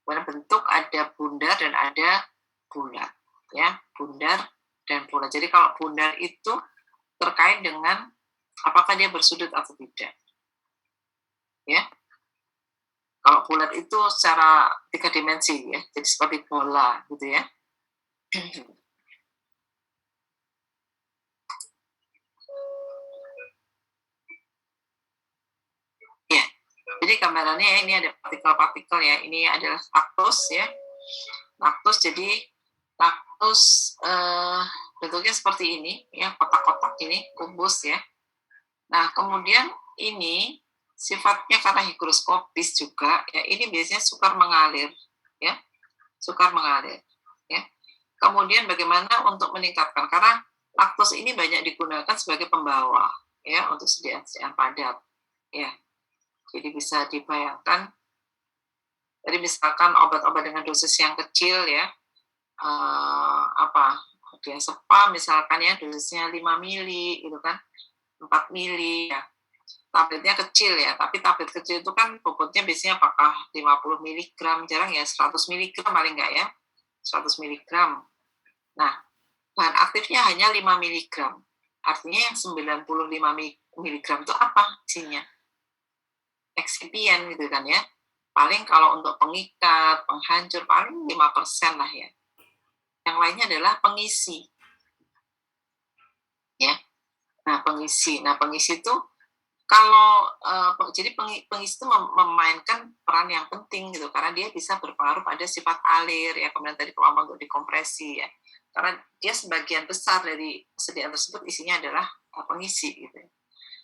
Kemudian bentuk ada bundar dan ada bulat ya, bundar dan bulat. Jadi kalau bundar itu terkait dengan apakah dia bersudut atau tidak ya. Kalau bulat itu secara 3 dimensi ya, jadi seperti bola gitu ya. Ya, jadi gambarannya ini ada partikel-partikel ya. Ini adalah laktos ya. Laktos, jadi laktos bentuknya seperti ini ya, kotak-kotak ini, kubus ya. Nah, kemudian ini sifatnya karena higroskopis juga ya, ini biasanya sukar mengalir ya, sukar mengalir ya. Kemudian bagaimana untuk meningkatkan, karena laktos ini banyak digunakan sebagai pembawa ya untuk sediaan padat ya. Jadi bisa dibayangkan, jadi misalkan obat-obat dengan dosis yang kecil ya, diazepam misalkan ya, dosisnya 5 mili gitu kan, 4 mili ya. tabletnya kecil ya, tapi tablet kecil itu kan bobotnya biasanya apakah 50 mg, jarang ya 100 mg paling enggak ya, 100 mg. Nah, bahan aktifnya hanya 5 mg. Artinya yang 95 mg itu apa isinya? Eksipien gitu kan ya. Paling kalau untuk pengikat, penghancur, paling 5% lah ya. Yang lainnya adalah pengisi. Ya. Nah, pengisi itu kalau jadi pengisi itu memainkan peran yang penting gitu, karena dia bisa berpengaruh pada sifat alir ya, kemudian tadi kemampuan untuk dikompresi ya, karena dia sebagian besar dari persediaan tersebut isinya adalah pengisi gitu.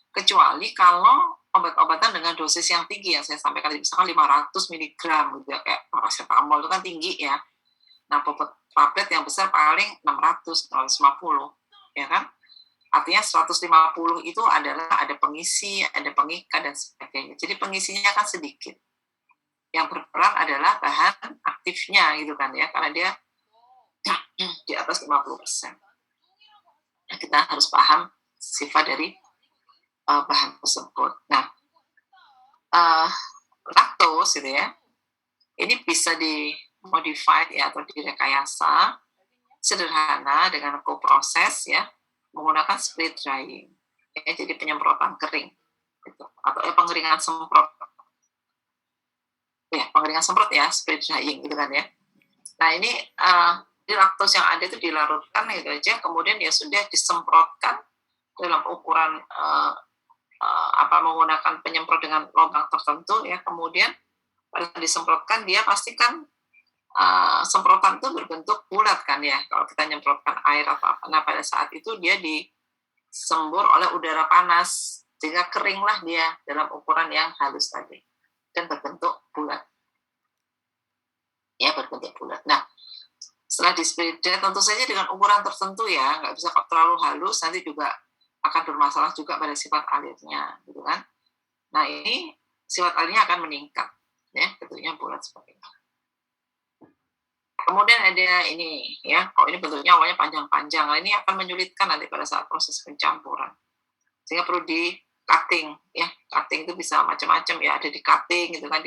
Kecuali kalau obat-obatan dengan dosis yang tinggi yang saya sampaikan, misalkan 500 mg gitu ya, kayak paracetamol itu kan tinggi ya. Nah, tablet yang besar paling 600, 150 ya kan. Artinya 150 itu adalah ada pengisi, ada pengikat, dan sebagainya. Jadi pengisinya kan sedikit. Yang berperan adalah bahan aktifnya gitu kan ya, karena dia di atas 50%. Nah, kita harus paham sifat dari bahan tersebut. Nah, laktos gitu ya, ini bisa dimodified ya, atau direkayasa sederhana dengan koproses ya, menggunakan spray drying ya, jadi penyemprotan kering gitu. Atau pengeringan semprot ya, pengeringan semprot ya, spray drying gitu kan ya. Nah, ini di laktos yang ada itu dilarutkan gitu aja, kemudian ya sudah disemprotkan dalam ukuran menggunakan penyemprot dengan lubang tertentu ya, kemudian pada disemprotkan dia pastikan semprotan itu berbentuk bulat kan ya, kalau kita nyemprotkan air atau apa. Nah, pada saat itu dia disembur oleh udara panas sehingga keringlah dia dalam ukuran yang halus tadi dan berbentuk bulat ya, berbentuk bulat. Nah, setelah di-spray tentu saja dengan ukuran tertentu ya, nggak bisa terlalu halus, nanti juga akan bermasalah juga pada sifat alirnya gitu kan. Nah, ini sifat alirnya akan meningkat ya, bentuknya bulat seperti ini. Kemudian ada ini ya, kalau ini bentuknya awalnya panjang-panjang, nah ini akan menyulitkan nanti pada saat proses pencampuran. Sehingga perlu di cutting ya. Cutting itu bisa macam-macam ya, ada di cutting gitu kan,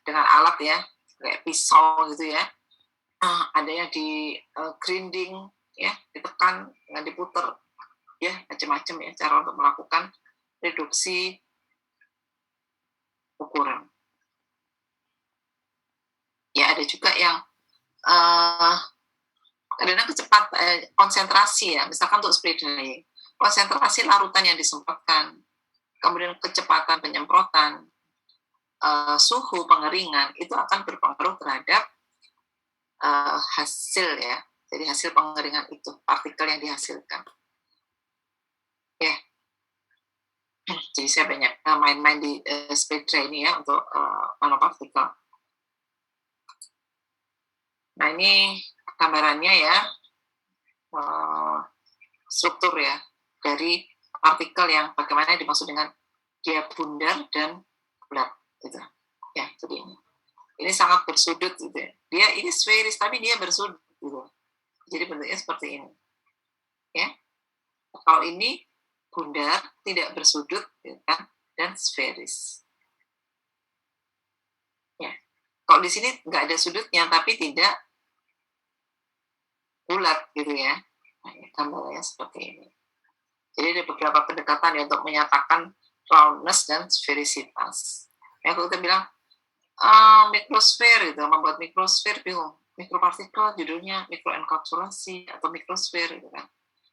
dengan alat ya, kayak pisau gitu ya. Ada yang di grinding ya, ditekan dengan diputer ya, macam-macam ya cara untuk melakukan reduksi ukuran. Ya, ada juga yang kadang-kadang konsentrasi ya, misalkan untuk spray drying, konsentrasi larutan yang disemprotkan, kemudian kecepatan penyemprotan, suhu pengeringan itu akan berpengaruh terhadap hasil ya, jadi hasil pengeringan itu, partikel yang dihasilkan ya. Jadi saya banyak main-main di spray dry ini ya, untuk nanopartikel. Nah, ini gambarannya ya, struktur ya dari partikel yang bagaimana dimaksud dengan dia bundar dan bulat gitu ya. Jadi ini sangat bersudut gitu ya. Dia ini sferis tapi dia bersudut gitu. Jadi bentuknya seperti ini ya. Kalau ini bundar, tidak bersudut gitu kan, dan sferis ya. Kalau di sini nggak ada sudutnya tapi tidak bulat gitu ya. Nah, gambarnya seperti ini. Jadi ada beberapa pendekatan ya untuk menyatakan roundness dan sferisitas. Ya, kalau kita bilang mikrosfer gitu, membuat mikrosfer, bingung. Mikropartikel judulnya mikroenkapsulasi atau mikrosfer gitu kan.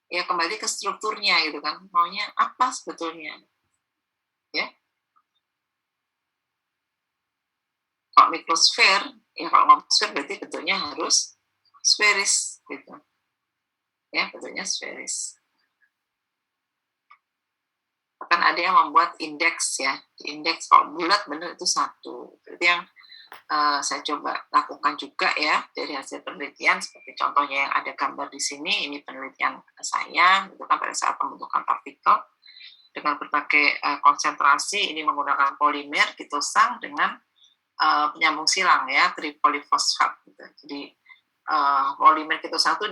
Ya, kembali ke strukturnya gitu kan. Maunya apa sebetulnya? Ya. Kalau mikrosfer, ya kalau ngomong sfer berarti bentuknya harus sferis gitu. Ya, bentuknya sferis. Kan ada yang membuat indeks ya, indeks kalau bulat benar itu 1. Itu yang saya coba lakukan juga ya dari hasil penelitian, seperti contohnya yang ada gambar di sini. Ini penelitian saya itu kan pada saat pembentukan partikel dengan berbagai konsentrasi. Ini menggunakan polimer ditosang dengan penyambung silang ya, tripolifosfat gitu. Jadi polimer ditosang itu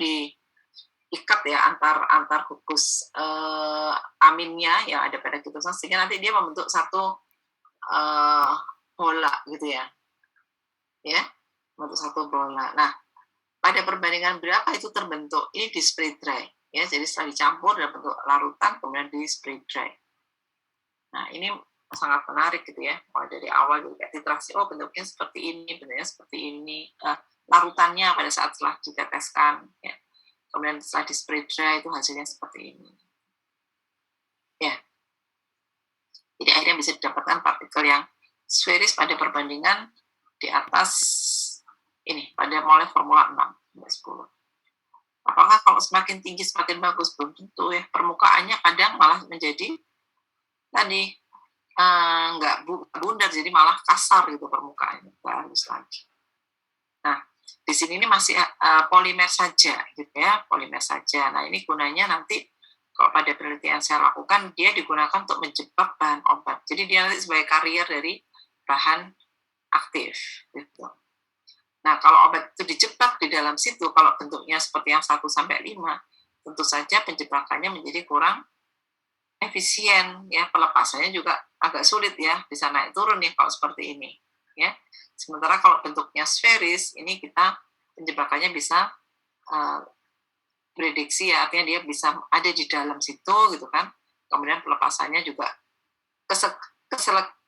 ikat ya antar gugus aminnya yang ada pada ketosa, sehingga nanti dia membentuk satu bola gitu ya, membentuk satu bola. Nah, pada perbandingan berapa itu terbentuk? Ini di spray dry ya, jadi setelah dicampur dalam bentuk larutan kemudian di spray dry. Nah, ini sangat menarik gitu ya, mulai dari awal juga titrasi, oh bentuknya seperti ini, bentuknya seperti ini, larutannya pada saat setelah diteteskan ya. Kemudian setelah di spray dry itu hasilnya seperti ini. Ya. Jadi akhirnya bisa didapatkan partikel yang sferis pada perbandingan di atas ini, pada mulai formula 6 10. Apakah kalau semakin tinggi semakin bagus? Belum tentu ya. Permukaannya kadang malah menjadi tadi nggak bundar, jadi malah kasar gitu permukaannya, nggak halus lagi. Nah, di sini ini masih polimer saja gitu ya, polimer saja. Nah, ini gunanya nanti kalau pada penelitian saya lakukan, dia digunakan untuk menjebak bahan obat. Jadi dia nanti sebagai karier dari bahan aktif gitu. Nah, kalau obat itu dijebak di dalam situ, kalau bentuknya seperti yang 1 sampai 5, tentu saja penjebakannya menjadi kurang efisien ya, pelepasannya juga agak sulit ya, bisa naik turun nih kalau seperti ini ya. Sementara kalau bentuknya sferis, ini kita penjebakannya bisa prediksi ya, artinya dia bisa ada di dalam situ gitu kan. Kemudian pelepasannya juga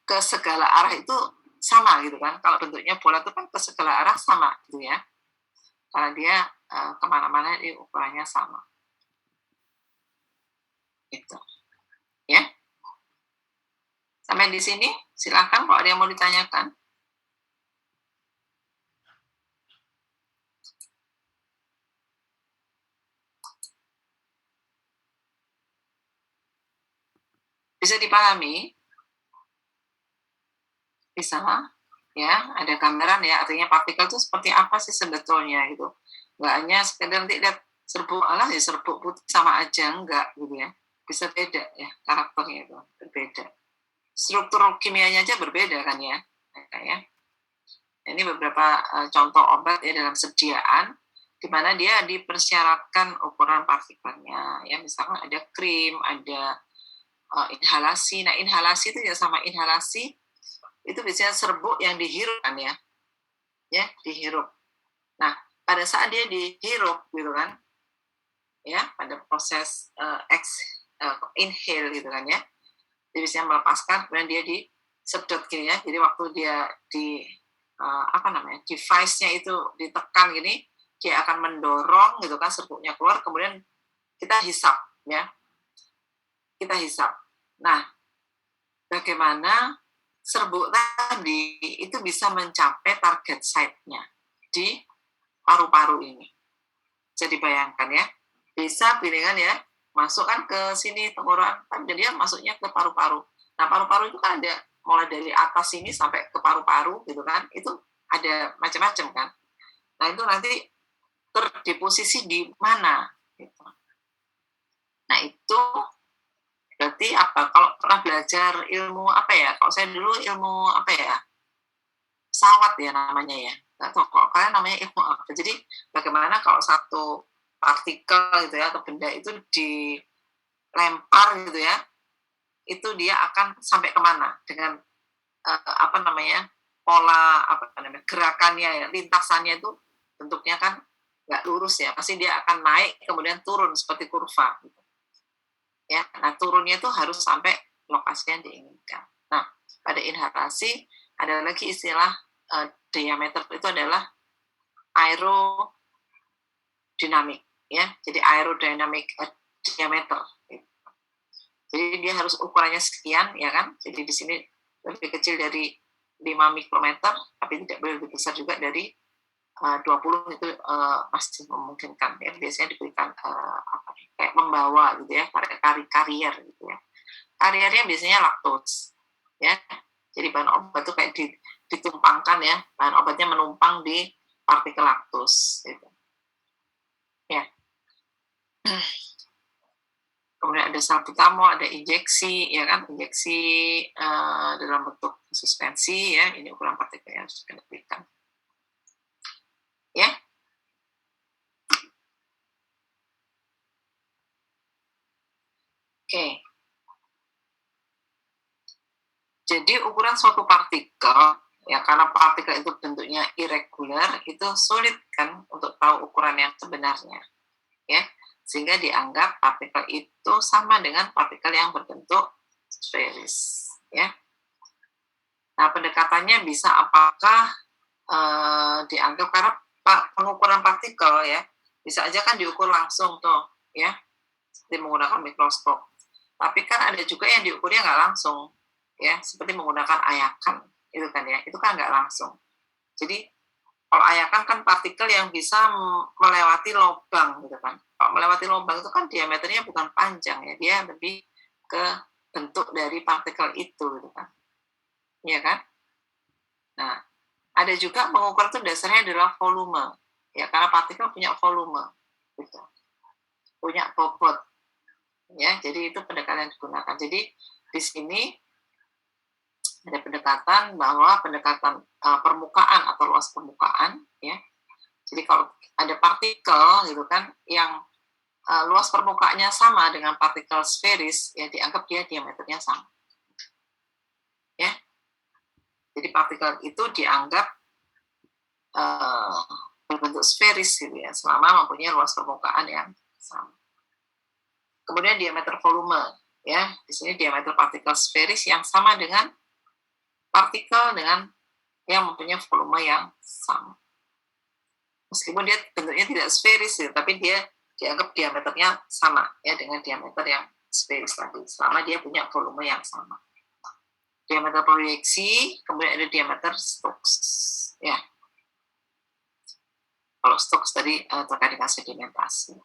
ke segala arah itu sama gitu kan. Kalau bentuknya bola itu kan ke segala arah sama gitu ya. Karena dia kemana-mana di ukurannya sama. Gitu. Ya. Sampai di sini, silakan kalau ada yang mau ditanyakan. Bisa dipahami? Bisa, ya, ada gambaran ya, artinya partikel itu seperti apa sih sebetulnya gitu. Nggak hanya sekedar nanti lihat serbuk, alah ya serbuk putih sama aja, enggak gitu ya. Bisa beda ya, karakternya itu berbeda. Struktur kimianya aja berbeda kan ya. Ya. Ini beberapa contoh obat ya dalam sediaan, di mana dia dipersyaratkan ukuran partikelnya. Ya, misalkan ada krim, ada inhalasi. Nah, inhalasi itu ya sama inhalasi itu biasanya serbuk yang dihirup kan ya, dihirup. Nah, pada saat dia dihirup gitu kan, ya pada proses inhale gitu kan ya, dia bisa melepaskan, kemudian dia disedot gini ya. Jadi waktu dia di device-nya itu ditekan gini, dia akan mendorong gitu kan serbuknya keluar, kemudian kita hisap ya, kita hisap. Nah, bagaimana serbuk tadi itu bisa mencapai target site-nya di paru-paru ini. Jadi bayangkan ya, bisa piringan ya, masuk kan ke sini tenggorokan, kan dia masuknya ke paru-paru. Nah, paru-paru itu kan ada mulai dari atas sini sampai ke paru-paru gitu kan, itu ada macam-macam kan. Nah, itu nanti terdeposisi di mana gitu. Nah, itu berarti apa? Kalau pernah belajar ilmu apa ya? Kalau saya dulu ilmu apa ya? Pesawat ya namanya ya. Atau kok kalian namanya ilmu apa? Jadi bagaimana kalau satu partikel gitu ya atau benda itu dilempar gitu ya, itu dia akan sampai kemana dengan pola gerakannya ya, lintasannya itu bentuknya kan nggak lurus ya, pasti dia akan naik kemudian turun seperti kurva gitu. Ya, nah turunnya itu harus sampai lokasi yang diinginkan. Nah, pada inhalasi ada lagi istilah diameter, itu adalah aerodinamik ya. Jadi aerodinamik diameter. Gitu. Jadi dia harus ukurannya sekian ya kan. Jadi di sini lebih kecil dari 5 mikrometer, tapi tidak boleh lebih besar juga dari 20 itu masih memungkinkan ya. Biasanya diberikan kayak membawa gitu ya, karier gitu ya. Kariernya biasanya laktos ya. Jadi bahan obat itu kayak ditumpangkan ya, bahan obatnya menumpang di partikel laktos gitu. Ya. Kemudian ada salbutamol, ada injeksi ya kan, injeksi dalam bentuk suspensi ya, ini ukuran partikel yang harus diberikan. Ya. Oke. Jadi ukuran suatu partikel, ya karena partikel itu bentuknya irregular, itu sulit kan untuk tahu ukuran yang sebenarnya, ya. Sehingga dianggap partikel itu sama dengan partikel yang berbentuk sferis, ya. Nah, pendekatannya bisa apakah dianggap karena pengukuran partikel ya bisa aja kan diukur langsung tuh, ya, seperti menggunakan mikroskop. Tapi kan ada juga yang diukurnya nggak langsung, ya, seperti menggunakan ayakan, itu kan ya, itu kan nggak langsung. Jadi kalau ayakan kan partikel yang bisa melewati lubang, gitu kan. Kalau melewati lubang itu kan diameternya bukan panjang ya, dia lebih ke bentuk dari partikel itu, gitu kan. Iya kan? Nah, ada juga pengukuran itu dasarnya adalah volume, ya karena partikel punya volume, gitu, punya bobot, ya. Jadi itu pendekatan yang digunakan. Jadi di sini ada pendekatan bahwa pendekatan permukaan atau luas permukaan, ya. Jadi kalau ada partikel gitu kan yang luas permukaannya sama dengan partikel sferis, ya dianggap dia diameternya sama, ya. Jadi partikel itu dianggap berbentuk sferis gitu ya, selama mempunyai luas permukaan yang sama. Kemudian diameter volume, ya. Di sini diameter partikel sferis yang sama dengan partikel dengan yang mempunyai volume yang sama. Meskipun dia bentuknya tidak sferis, ya, tapi dia dianggap diameternya sama ya dengan diameter yang sferis tadi, selama dia punya volume yang sama. Diameter proyeksi, kemudian ada diameter Stokes, ya. Kalau Stokes tadi terkait dengan sedimentasi.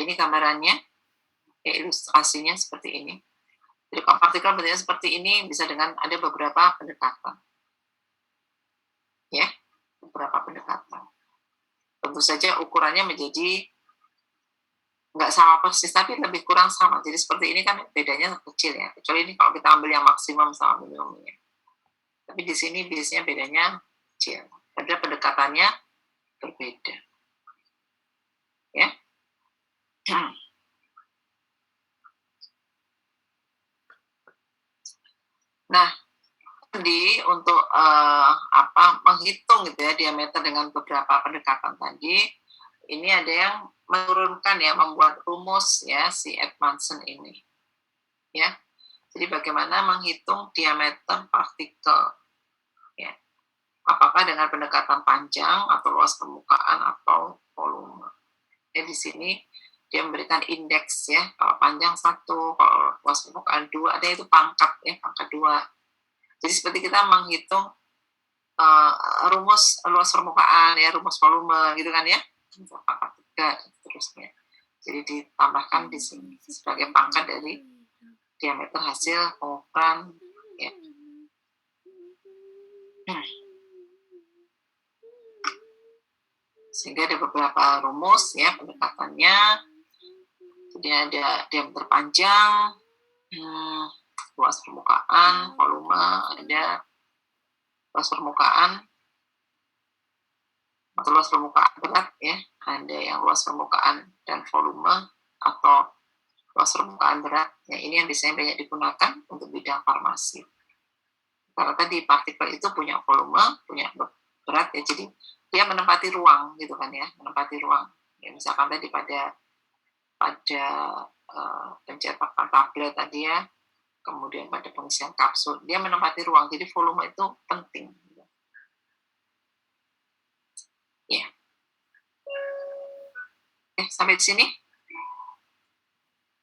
Ini gambarannya, ya, ilustrasinya seperti ini. Jadi kalau partikel bentuknya seperti ini bisa dengan ada beberapa pendekatan, ya, beberapa pendekatan. Tentu saja ukurannya menjadi nggak sama persis, tapi lebih kurang sama. Jadi seperti ini kan bedanya kecil ya. Kecuali ini kalau kita ambil yang maksimum sama minimumnya. Tapi di sini biasanya bedanya kecil. Ada pendekatannya berbeda. Ya. Nah, untuk menghitung gitu ya diameter dengan beberapa pendekatan tadi, ini ada yang menurunkan ya, membuat rumus ya si Edmondson ini, ya. Jadi bagaimana menghitung diameter partikel, ya. Apakah dengan pendekatan panjang atau luas permukaan atau volume. Ya, di sini dia memberikan indeks ya, kalau panjang 1, kalau luas permukaan 2, ada itu pangkat ya, pangkat 2. Jadi seperti kita menghitung rumus luas permukaan ya, rumus volume gitu kan ya, pangkat 3 seterusnya. Jadi ditambahkan di sini sebagai pangkat dari diameter hasil pengukuran ya. Sehingga ada beberapa rumus ya pendekatannya. Jadi ada diameter panjang, luas permukaan, volume, ada luas permukaan atau luas permukaan berat ya, ada yang luas permukaan dan volume atau luas permukaan berat. Ya, ini yang biasanya banyak digunakan untuk bidang farmasi. Karena tadi partikel itu punya volume, punya berat ya, jadi dia menempati ruang gitu kan ya, menempati ruang. Ya, misalkan tadi pada pencetakan tablet tadi ya, kemudian pada pengisian kapsul, dia menempati ruang, jadi volume itu penting. Ya. Sampai di sini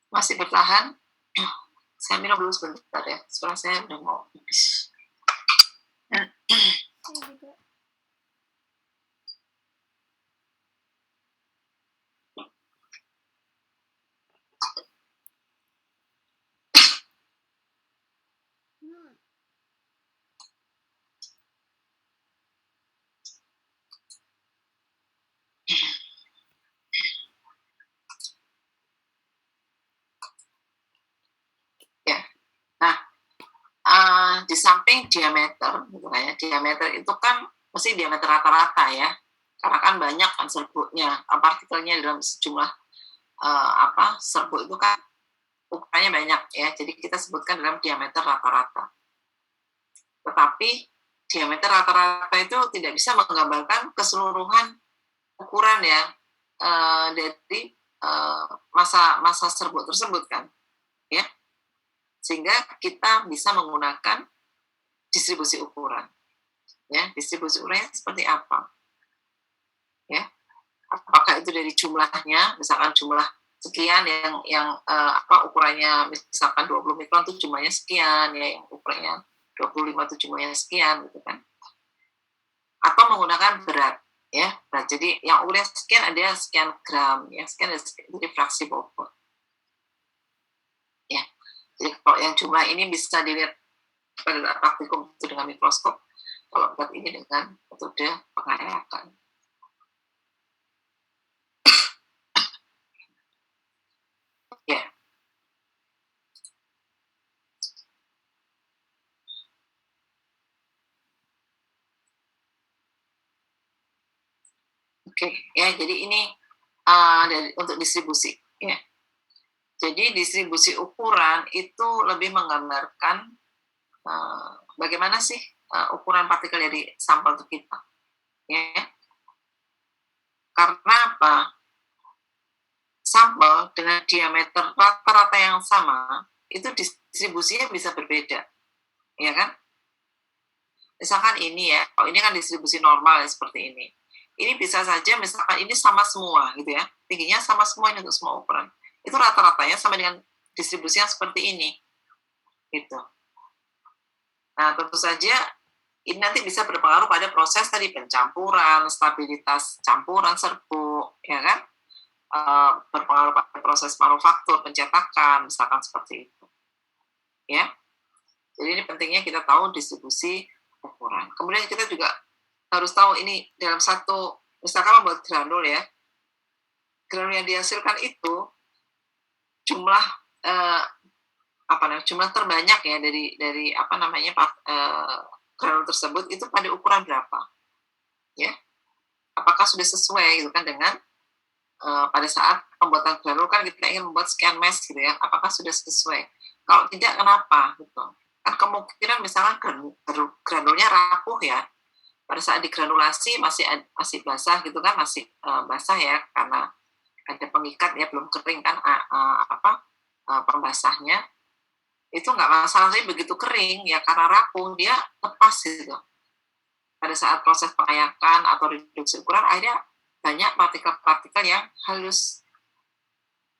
masih bertahan. Saya minum dulu sebentar ya, suara saya udah mau habis. Ya, nah di samping diameter, gitu ya, diameter itu kan mesti diameter rata-rata ya, karena kan banyak kan serbuknya, partikelnya dalam sejumlah serbuk itu kan ukurannya banyak ya, jadi kita sebutkan dalam diameter rata-rata. Tetapi diameter rata-rata itu tidak bisa menggambarkan keseluruhan ukuran ya dari masa serbuk tersebut kan, ya, sehingga kita bisa menggunakan distribusi ukuran. Ya, distribusi ukurannya seperti apa? Ya, apakah itu dari jumlahnya, misalkan jumlah sekian yang ukurannya misalkan 20 mikron itu jumlahnya sekian, ya, yang ukurannya 25 itu jumlahnya sekian gitu kan. Atau menggunakan berat, ya. Berat. Jadi yang ukurannya sekian ada sekian gram, ya, sekian ada sekian, jadi fraksi bobot. Ya. Jadi kalau yang jumlah ini bisa dilihat pada praktikum itu dengan mikroskop, kalau berat ini dengan metode pengayakan. Ya. Oke, ya, jadi ini untuk distribusi, ya. Jadi distribusi ukuran itu lebih menggambarkan bagaimana sih ukuran partikel dari sampel itu kita, ya. Karena apa? Sampel dengan diameter rata-rata yang sama itu distribusinya bisa berbeda, ya kan? Misalkan ini ya, kalau ini kan distribusi normal ya, seperti ini. Ini bisa saja misalkan ini sama semua gitu ya, tingginya sama semua ini untuk semua ukuran. Itu rata-ratanya sama dengan distribusi yang seperti ini, gitu. Nah, tentu saja ini nanti bisa berpengaruh pada proses tadi pencampuran, stabilitas campuran serbuk, ya kan? Berpengaruh pada proses manufaktur, pencetakan, misalkan seperti itu. Ya. Jadi ini pentingnya kita tahu distribusi ukuran. Kemudian kita juga harus tahu ini dalam satu, misalkan membuat granul ya, granul yang dihasilkan itu jumlah jumlah terbanyak ya dari granul tersebut itu pada ukuran berapa, ya? Apakah sudah sesuai gitu kan dengan pada saat pembuatan granul kan kita ingin membuat sekian mesh gitu ya, apakah sudah sesuai? Kalau tidak, kenapa gitu? Kan kemungkinan misalnya granulnya rapuh ya, pada saat digranulasi masih basah gitu kan, masih basah ya karena ada pengikat ya, belum kering kan pembasahnya, itu nggak masalah. Tapi begitu kering ya karena rapuh dia lepas gitu. Pada saat proses pengayakan atau reduksi ukuran akhirnya banyak partikel-partikel yang halus,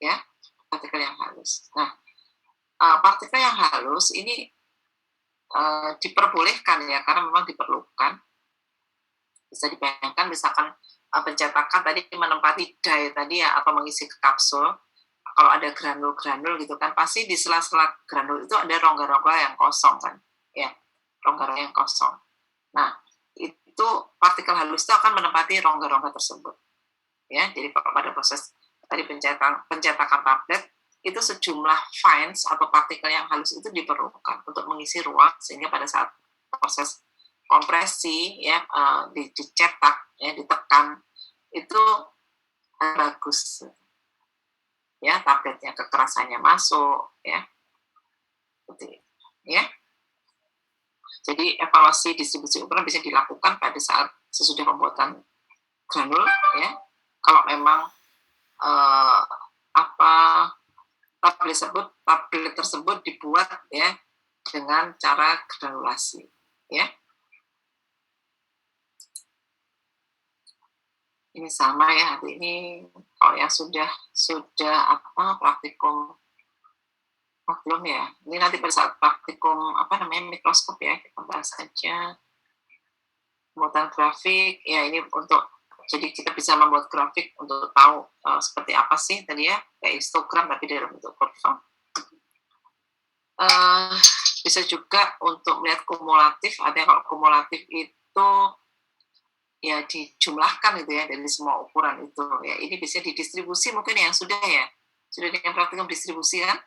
ya, partikel yang halus. Nah, partikel yang halus ini diperbolehkan ya karena memang diperlukan. Bisa dibayangkan misalkan pencetakan tadi menempati die tadi ya, atau mengisi ke kapsul. Kalau ada granul-granul gitu kan, pasti di sela-sela granul itu ada rongga-rongga yang kosong kan, ya, rongga-rongga yang kosong. Nah, itu partikel halus itu akan menempati rongga-rongga tersebut, ya. Jadi pada proses tadi pencetakan tablet itu sejumlah fines atau partikel yang halus itu diperlukan untuk mengisi ruang, sehingga pada saat proses kompresi ya dicetak ya, ditekan itu bagus ya, tabletnya kekerasannya masuk ya, seperti ya. Jadi evaluasi distribusi ukuran bisa dilakukan pada saat sesudah pembuatan granul ya, kalau memang tablet tersebut dibuat ya dengan cara granulasi ya. Ini sama ya, hari ini kalau yang sudah praktikum belum ya. Ini nanti pada saat praktikum mikroskop ya, kita bahas saja pembuatan grafik ya. Ini untuk jadi kita bisa membuat grafik untuk tahu seperti apa sih tadi ya, kayak histogram tapi dalam bentuk kurva. Bisa juga untuk melihat kumulatif. Ada kalau kumulatif itu ya dijumlahkan gitu ya dari semua ukuran itu ya. Ini bisa didistribusi mungkin yang sudah dengan praktikum distribusi kan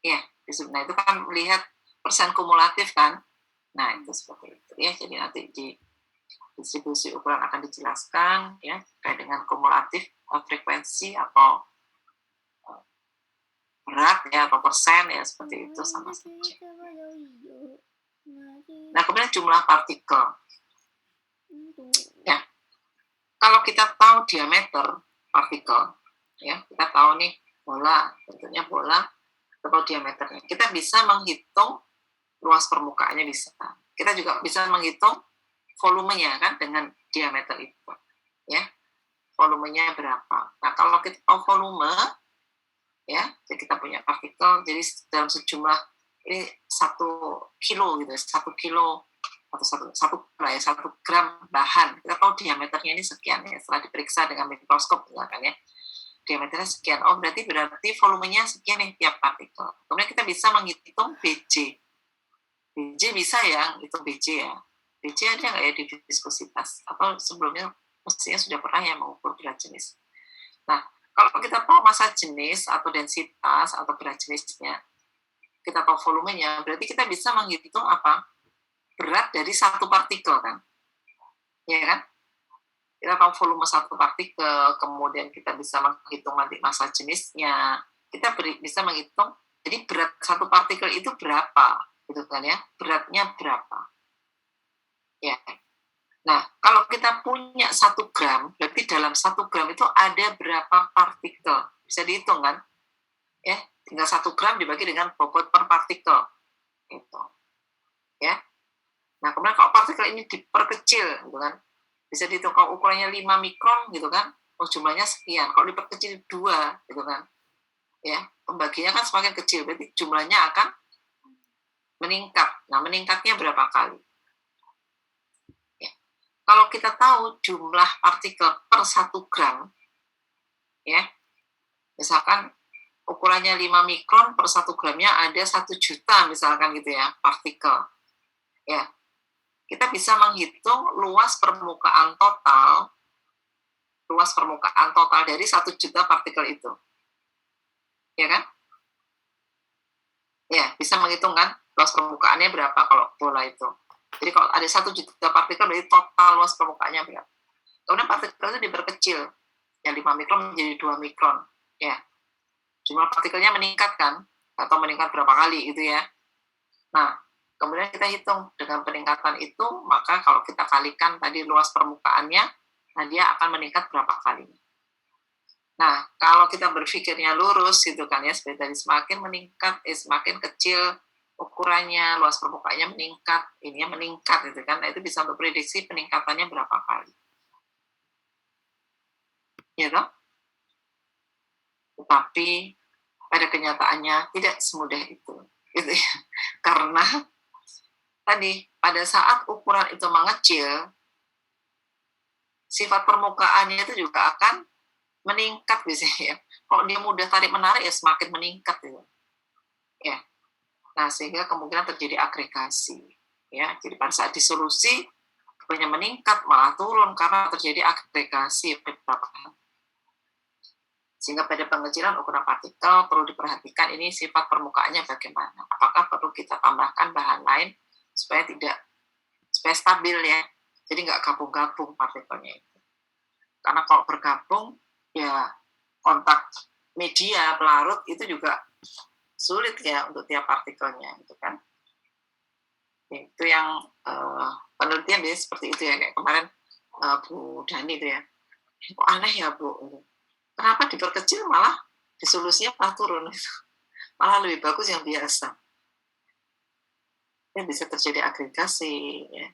ya. Nah itu kan melihat persen kumulatif kan, nah itu seperti itu ya. Jadi nanti Distribusi ukuran akan dijelaskan ya terkait dengan kumulatif frekuensi atau berat ya atau persen ya seperti itu sama saja. Nah kemudian jumlah partikel ya. Kalau kita tahu diameter partikel ya, kita tahu nih bola, bentuknya bola atau diameternya. Kita bisa menghitung luas permukaannya bisa. Kita juga bisa menghitung volumenya kan dengan diameter itu ya. Volumenya berapa. Nah, kalau kita tahu volume ya, jadi kita punya partikel jadi dalam sejumlah ini 1 kilo gitu, 1 kilo atau satu gram bahan, kita tahu diameternya ini sekian ya, setelah diperiksa dengan mikroskop misalkan ya, diameternya sekian, berarti volumenya sekian nih tiap partikel. Kemudian kita bisa menghitung BJ bisa ya, itu BJ ya, BJ ada nggak ya di viskositas, atau sebelumnya mestinya sudah pernah ya mengukur berat jenis. Nah, kalau kita tahu massa jenis atau densitas atau berat jenisnya, kita tahu volumenya, berarti kita bisa menghitung apa? Berat dari satu partikel kan, ya kan? Kita tahu volume satu partikel, kemudian kita bisa menghitung nanti massa jenisnya, kita bisa menghitung, jadi berat satu partikel itu berapa, gitu kan ya? Beratnya berapa? Ya. Nah, kalau kita punya 1 gram, berarti dalam 1 gram itu ada berapa partikel? Bisa dihitung kan? Ya, tinggal 1 gram dibagi dengan bobot per partikel. Gitu. Ya. Nah, kemudian kalau partikel ini diperkecil, gitu kan, bisa dihitung kalau ukurannya 5 mikron, gitu kan, jumlahnya sekian. Kalau diperkecil 2, gitu kan, ya, pembagiannya kan semakin kecil, berarti jumlahnya akan meningkat. Nah, meningkatnya berapa kali? Ya. Kalau kita tahu jumlah partikel per 1 gram, ya, misalkan ukurannya 5 mikron per 1 gramnya ada 1 juta, misalkan gitu ya, partikel. Ya, kita bisa menghitung luas permukaan total dari 1 juta partikel itu. Ya kan? Ya, bisa menghitung kan luas permukaannya berapa kalau bola itu. Jadi kalau ada 1 juta partikel, berarti total luas permukaannya berapa. Kemudian partikel itu diperkecil. Ya, 5 mikron menjadi 2 mikron. Ya. Jumlah partikelnya meningkat kan? Atau meningkat berapa kali gitu ya. Nah, kemudian kita hitung dengan peningkatan itu, maka kalau kita kalikan tadi luas permukaannya, nah dia akan meningkat berapa kali. Nah, kalau kita berpikirnya lurus gitu kan ya, seperti tadi semakin meningkat, semakin kecil ukurannya, luas permukaannya meningkat, ininya meningkat gitu kan. Nah, itu bisa untuk prediksi peningkatannya berapa kali. Ya toh? Tetapi pada kenyataannya tidak semudah itu. Gitu ya. Karena tadi pada saat ukuran itu mengecil, sifat permukaannya itu juga akan meningkat biasanya ya. Kalau dia mudah tarik menarik ya semakin meningkat gitu. Ya. Nah, sehingga kemungkinan terjadi agregasi ya. Jadi pada saat disolusi banyak meningkat malah turun karena terjadi agregasi beberapa hal. Sehingga pada pengecilan ukuran partikel perlu diperhatikan ini sifat permukaannya bagaimana. Apakah perlu kita tambahkan bahan lain supaya stabil ya. Jadi nggak gabung-gabung partikelnya itu. Karena kalau bergabung ya kontak media pelarut itu juga sulit ya untuk tiap partikelnya gitu kan. Itu yang penelitian biasanya seperti itu ya, kayak kemarin Bu Dani itu ya. Kok aneh ya Bu? Kenapa diperkecil malah disolusinya malah turun? Malah lebih bagus yang biasa. Ya, bisa terjadi agregasi. Ya.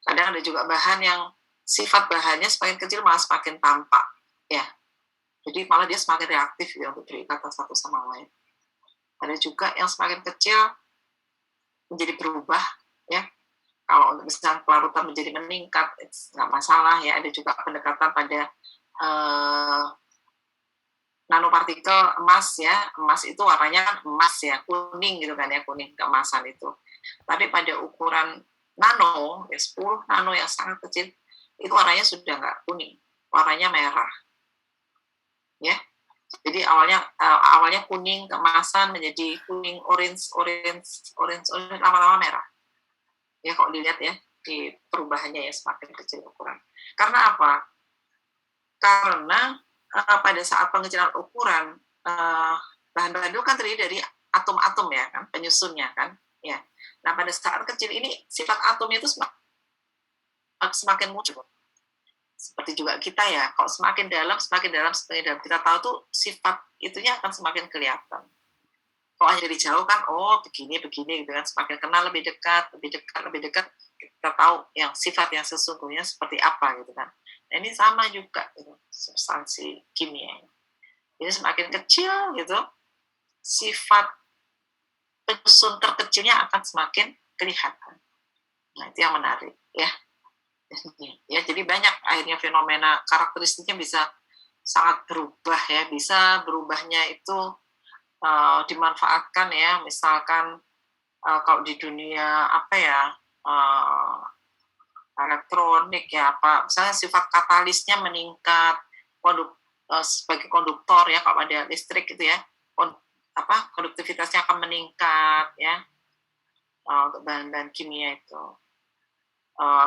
Kadang ada juga bahan yang sifat bahannya semakin kecil malah semakin tampak. Ya. Jadi malah dia semakin reaktif ya untuk berikatan satu sama lain. Ada juga yang semakin kecil menjadi berubah. Ya. Kalau untuk misalnya pelarutan menjadi meningkat, nggak masalah ya. Ada juga pendekatan pada nanopartikel emas ya, emas itu warnanya kan emas ya, kuning gitu kan ya, kuning keemasan itu. Tapi pada ukuran nano, ya 10 nano yang sangat kecil, itu warnanya sudah nggak kuning, warnanya merah. Ya, jadi awalnya kuning keemasan menjadi kuning orange lama-lama merah. Ya kalau dilihat ya, di perubahannya ya, semakin kecil ukuran. Karena apa? Karena pada saat pengecilan ukuran, bahan-bahan itu kan terdiri dari atom-atom ya kan, penyusunnya kan, ya. Nah pada saat kecil ini sifat atomnya itu semakin muncul. Seperti juga kita ya, kalau semakin dalam, kita tahu tuh sifat itunya akan semakin kelihatan. Kalau hanya dari jauh kan, oh begini gitu kan, semakin kenal lebih dekat, kita tahu yang sifat yang sesungguhnya seperti apa gitu kan. Nah, ini sama juga gitu, substansi kimia. Jadi semakin kecil gitu, sifat penyusun terkecilnya akan semakin kelihatan. Nah itu yang menarik ya. Ya, jadi banyak akhirnya fenomena karakteristiknya bisa sangat berubah ya, bisa berubahnya itu dimanfaatkan ya, misalkan kalau di dunia apa ya, elektronik ya, apa misalnya sifat katalisnya meningkat, sebagai konduktor ya, kalau ada listrik gitu ya, konduktivitasnya akan meningkat ya, untuk bahan-bahan kimia itu.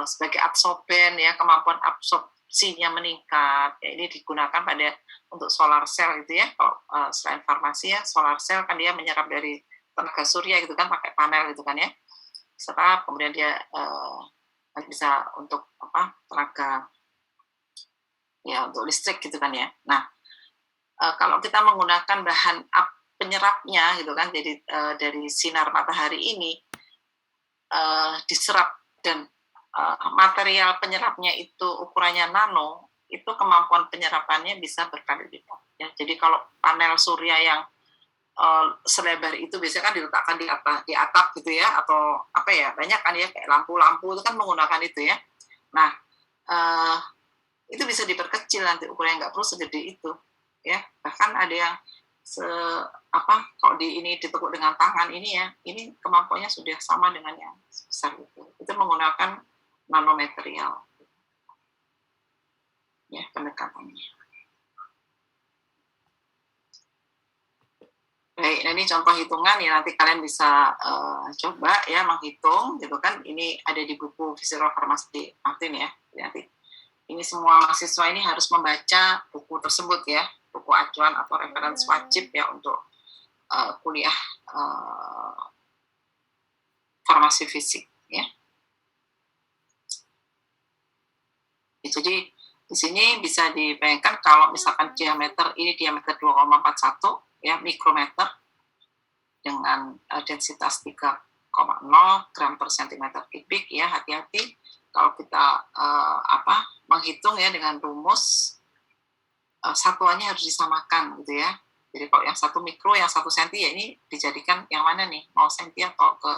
Sebagai absorben ya, kemampuan absorpsinya meningkat ya, ini digunakan untuk solar cell gitu ya. Kalau selain farmasi ya, solar cell kan dia menyerap dari tenaga surya gitu kan, pakai panel gitu kan ya, serap kemudian dia bisa untuk tenaga ya, untuk listrik gitu kan ya. Nah kalau kita menggunakan bahan penyerapnya gitu kan, jadi dari sinar matahari ini diserap, dan material penyerapnya itu ukurannya nano, itu kemampuan penyerapannya bisa berkali lipat. Ya, jadi kalau panel surya yang selebar itu biasanya kan diletakkan di atap gitu ya, atau apa ya, banyak kan ya kayak lampu-lampu itu kan menggunakan itu ya. Nah itu bisa diperkecil nanti ukurannya, nggak perlu segede itu ya. Bahkan ada yang kalau ini ditekuk dengan tangan ini ya, ini kemampuannya sudah sama dengan yang besar itu menggunakan nanomaterial ya pendekatannya. Baik, nah ini contoh hitungan ya, nanti kalian bisa coba ya menghitung gitu kan. Ini ada di buku Physical Pharmacy Martin ya. Nanti ini semua mahasiswa ini harus membaca buku tersebut ya, buku acuan atau referensi wajib ya untuk kuliah farmasi fisik ya. Jadi di sini bisa dibayangkan kalau misalkan diameter 2,41 ya mikrometer dengan densitas 3,0 gram per centimeter kubik ya. Hati-hati kalau kita menghitung ya dengan rumus satuannya harus disamakan gitu ya. Jadi kalau yang 1 mikro, yang 1 senti ya, ini dijadikan yang mana nih, mau senti atau ke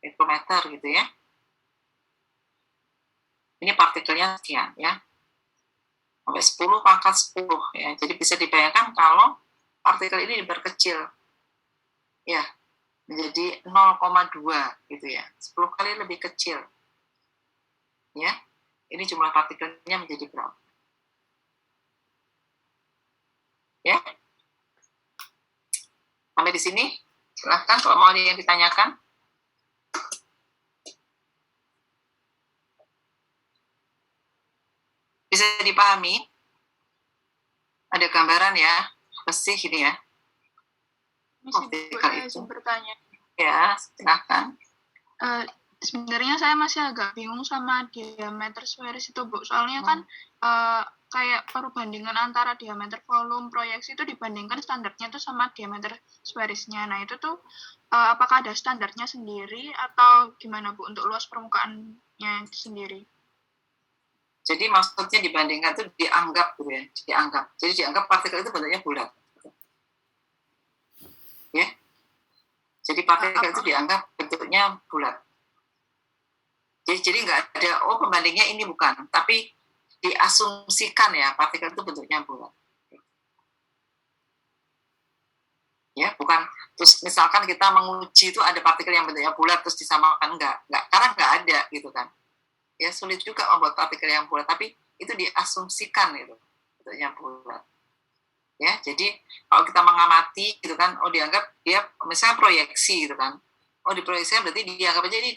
mikrometer gitu ya. Ini partikelnya sekian ya, sampai 10 pangkat 10 ya. Jadi bisa dibayangkan kalau partikel ini diperkecil ya menjadi 0,2 gitu ya, 10 kali lebih kecil ya. Ini jumlah partikelnya menjadi berapa ya. Sampai di sini silahkan kalau mau ada yang ditanyakan. Bisa dipahami? Ada gambaran ya, bersih ini ya. Masih bertanya. Ya, silahkan. Sebenarnya saya masih agak bingung sama diameter sferis itu, Bu. Soalnya kan kayak perbandingan antara diameter volume proyeksi itu dibandingkan standarnya itu sama diameter sferisnya. Nah, itu tuh apakah ada standarnya sendiri atau gimana, Bu, untuk luas permukaannya sendiri? Jadi maksudnya dibandingkan itu dianggap gitu ya, dianggap. Jadi dianggap partikel itu bentuknya bulat. Ya. Jadi partikel itu dianggap bentuknya bulat. Jadi nggak ada, pembandingnya ini bukan, tapi diasumsikan ya partikel itu bentuknya bulat. Ya, bukan terus misalkan kita menguji itu ada partikel yang bentuknya bulat terus disamakan, enggak, karena nggak ada gitu kan. Ya sulit juga membuat partikel yang bulat, tapi itu diasumsikan itu bentuknya bulat. Ya, jadi kalau kita mengamati gitu kan, dianggap dia misalnya proyeksi gitu kan. diproyeksikan berarti dianggap aja ini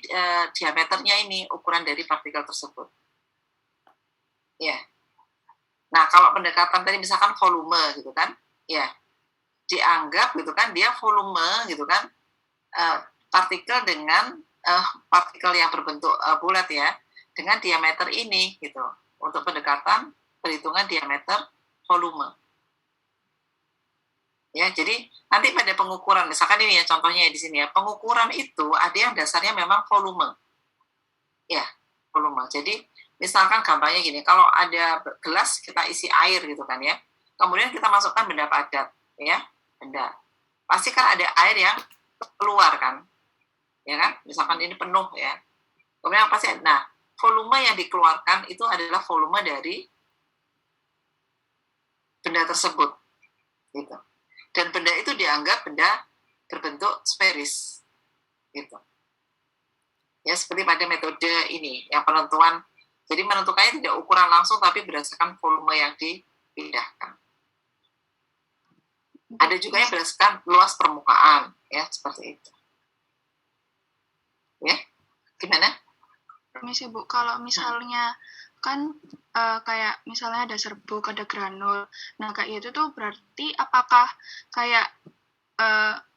diameternya ini ukuran dari partikel tersebut. Ya. Nah, kalau pendekatan tadi misalkan volume gitu kan, ya dianggap gitu kan dia volume gitu kan partikel dengan partikel yang berbentuk bulat ya dengan diameter ini gitu untuk pendekatan perhitungan diameter volume. Ya, jadi nanti pada pengukuran misalkan ini ya contohnya di sini ya pengukuran itu ada yang dasarnya memang volume. Ya, volume. Jadi misalkan gambarnya gini, kalau ada gelas kita isi air gitu kan ya, kemudian kita masukkan benda padat ya, benda. Pasti kan ada air yang keluar kan, ya kan? Misalkan ini penuh ya, kemudian pasti, nah volume yang dikeluarkan itu adalah volume dari benda tersebut, gitu. Dan benda itu dianggap benda berbentuk sferis, gitu. Ya seperti pada metode ini yang penentuan. Jadi menentukannya tidak ukuran langsung tapi berdasarkan volume yang dipindahkan. Ada juga yang berdasarkan luas permukaan, ya seperti itu. Ya, gimana? Permisi Bu, kalau misalnya kan kayak misalnya ada serbuk, ada granul. Nah kayak itu tuh berarti apakah kayak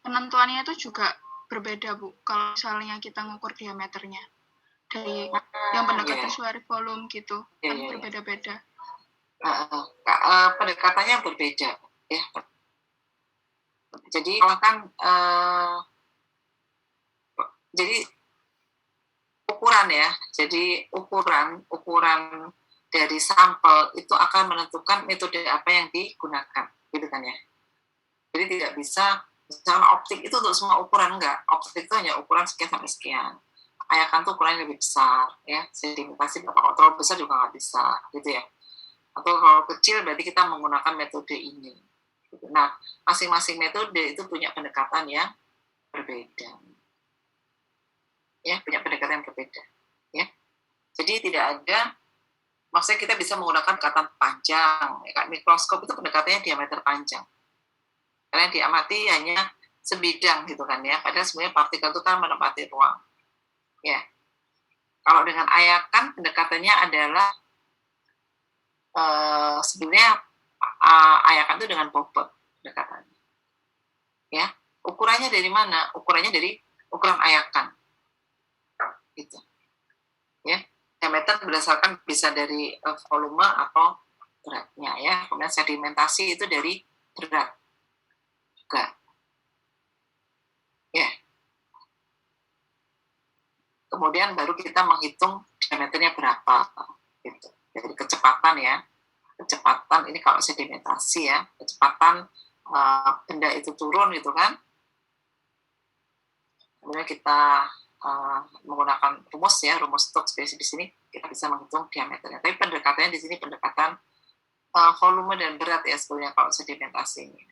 penentuannya itu juga berbeda Bu? Kalau misalnya kita ngukur diameternya dari yang pendekatan suara volume gitu, kan berbeda-beda. Pendekatannya berbeda, ya. Jadi kalau kan jadi ukuran ya, jadi ukuran dari sampel itu akan menentukan metode apa yang digunakan, gitu kan ya. Jadi tidak bisa, misalnya optik itu untuk semua ukuran enggak, optik itu hanya ukuran sekian sampai sekian. Ayakan tuh ukurannya lebih besar, ya. Sedimentasi kalau terlalu besar juga nggak bisa, gitu ya. Atau kalau kecil berarti kita menggunakan metode ini. Nah, masing-masing metode itu punya pendekatan yang berbeda. Ya, punya pendekatan yang berbeda. Ya. Jadi tidak ada, maksudnya kita bisa menggunakan pendekatan panjang. Ya, mikroskop itu pendekatannya diameter panjang. Karena yang diamati hanya sebidang gitu kan ya. Padahal sebenarnya partikel itu kan menempati ruang. Ya. Kalau dengan ayakan pendekatannya adalah sebenarnya ayakan itu dengan bobot pendekatannya. Ya. Ukurannya dari mana? Ukurannya dari ukuran ayakan. Gitu. Ya. Diameter berdasarkan bisa dari volume atau beratnya ya. Kemudian sedimentasi itu dari berat juga. Ya. Kemudian baru kita menghitung diameternya berapa gitu. Dari kecepatan ya. Kecepatan ini kalau sedimentasi ya, kecepatan benda itu turun gitu kan. Kemudian kita menggunakan rumus ya, rumus Stokes di sini kita bisa menghitung diameternya. Tapi pendekatannya di sini pendekatan volume dan berat ya sebenarnya kalau sedimentasi ini.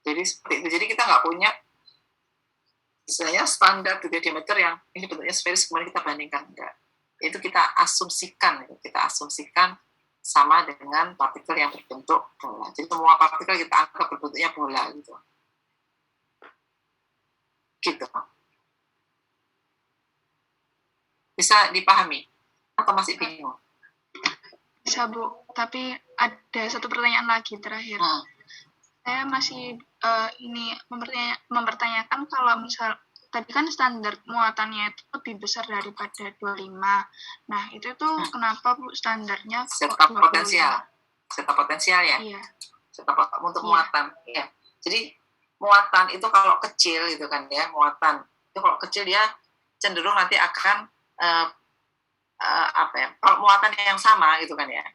Jadi seperti itu. Jadi kita nggak punya istilahnya standar juga diameter yang ini bentuknya sferis kemudian kita bandingkan, enggak. Itu kita asumsikan sama dengan partikel yang berbentuk bola. Jadi semua partikel kita anggap berbentuknya bola gitu. Gitu. Bisa dipahami atau masih bingung? Bisa Bu, tapi ada satu pertanyaan lagi terakhir. Saya masih ini mempertanyakan kalau misal tadi kan standar muatannya itu lebih besar daripada 25. Nah, itu tuh kenapa Bu standarnya serta potensial? Serta potensial ya? Iya. Serta untuk muatan. Iya. Jadi muatan itu kalau kecil gitu kan ya, muatan itu kalau kecil dia cenderung nanti akan kalau muatan yang sama gitu kan ya.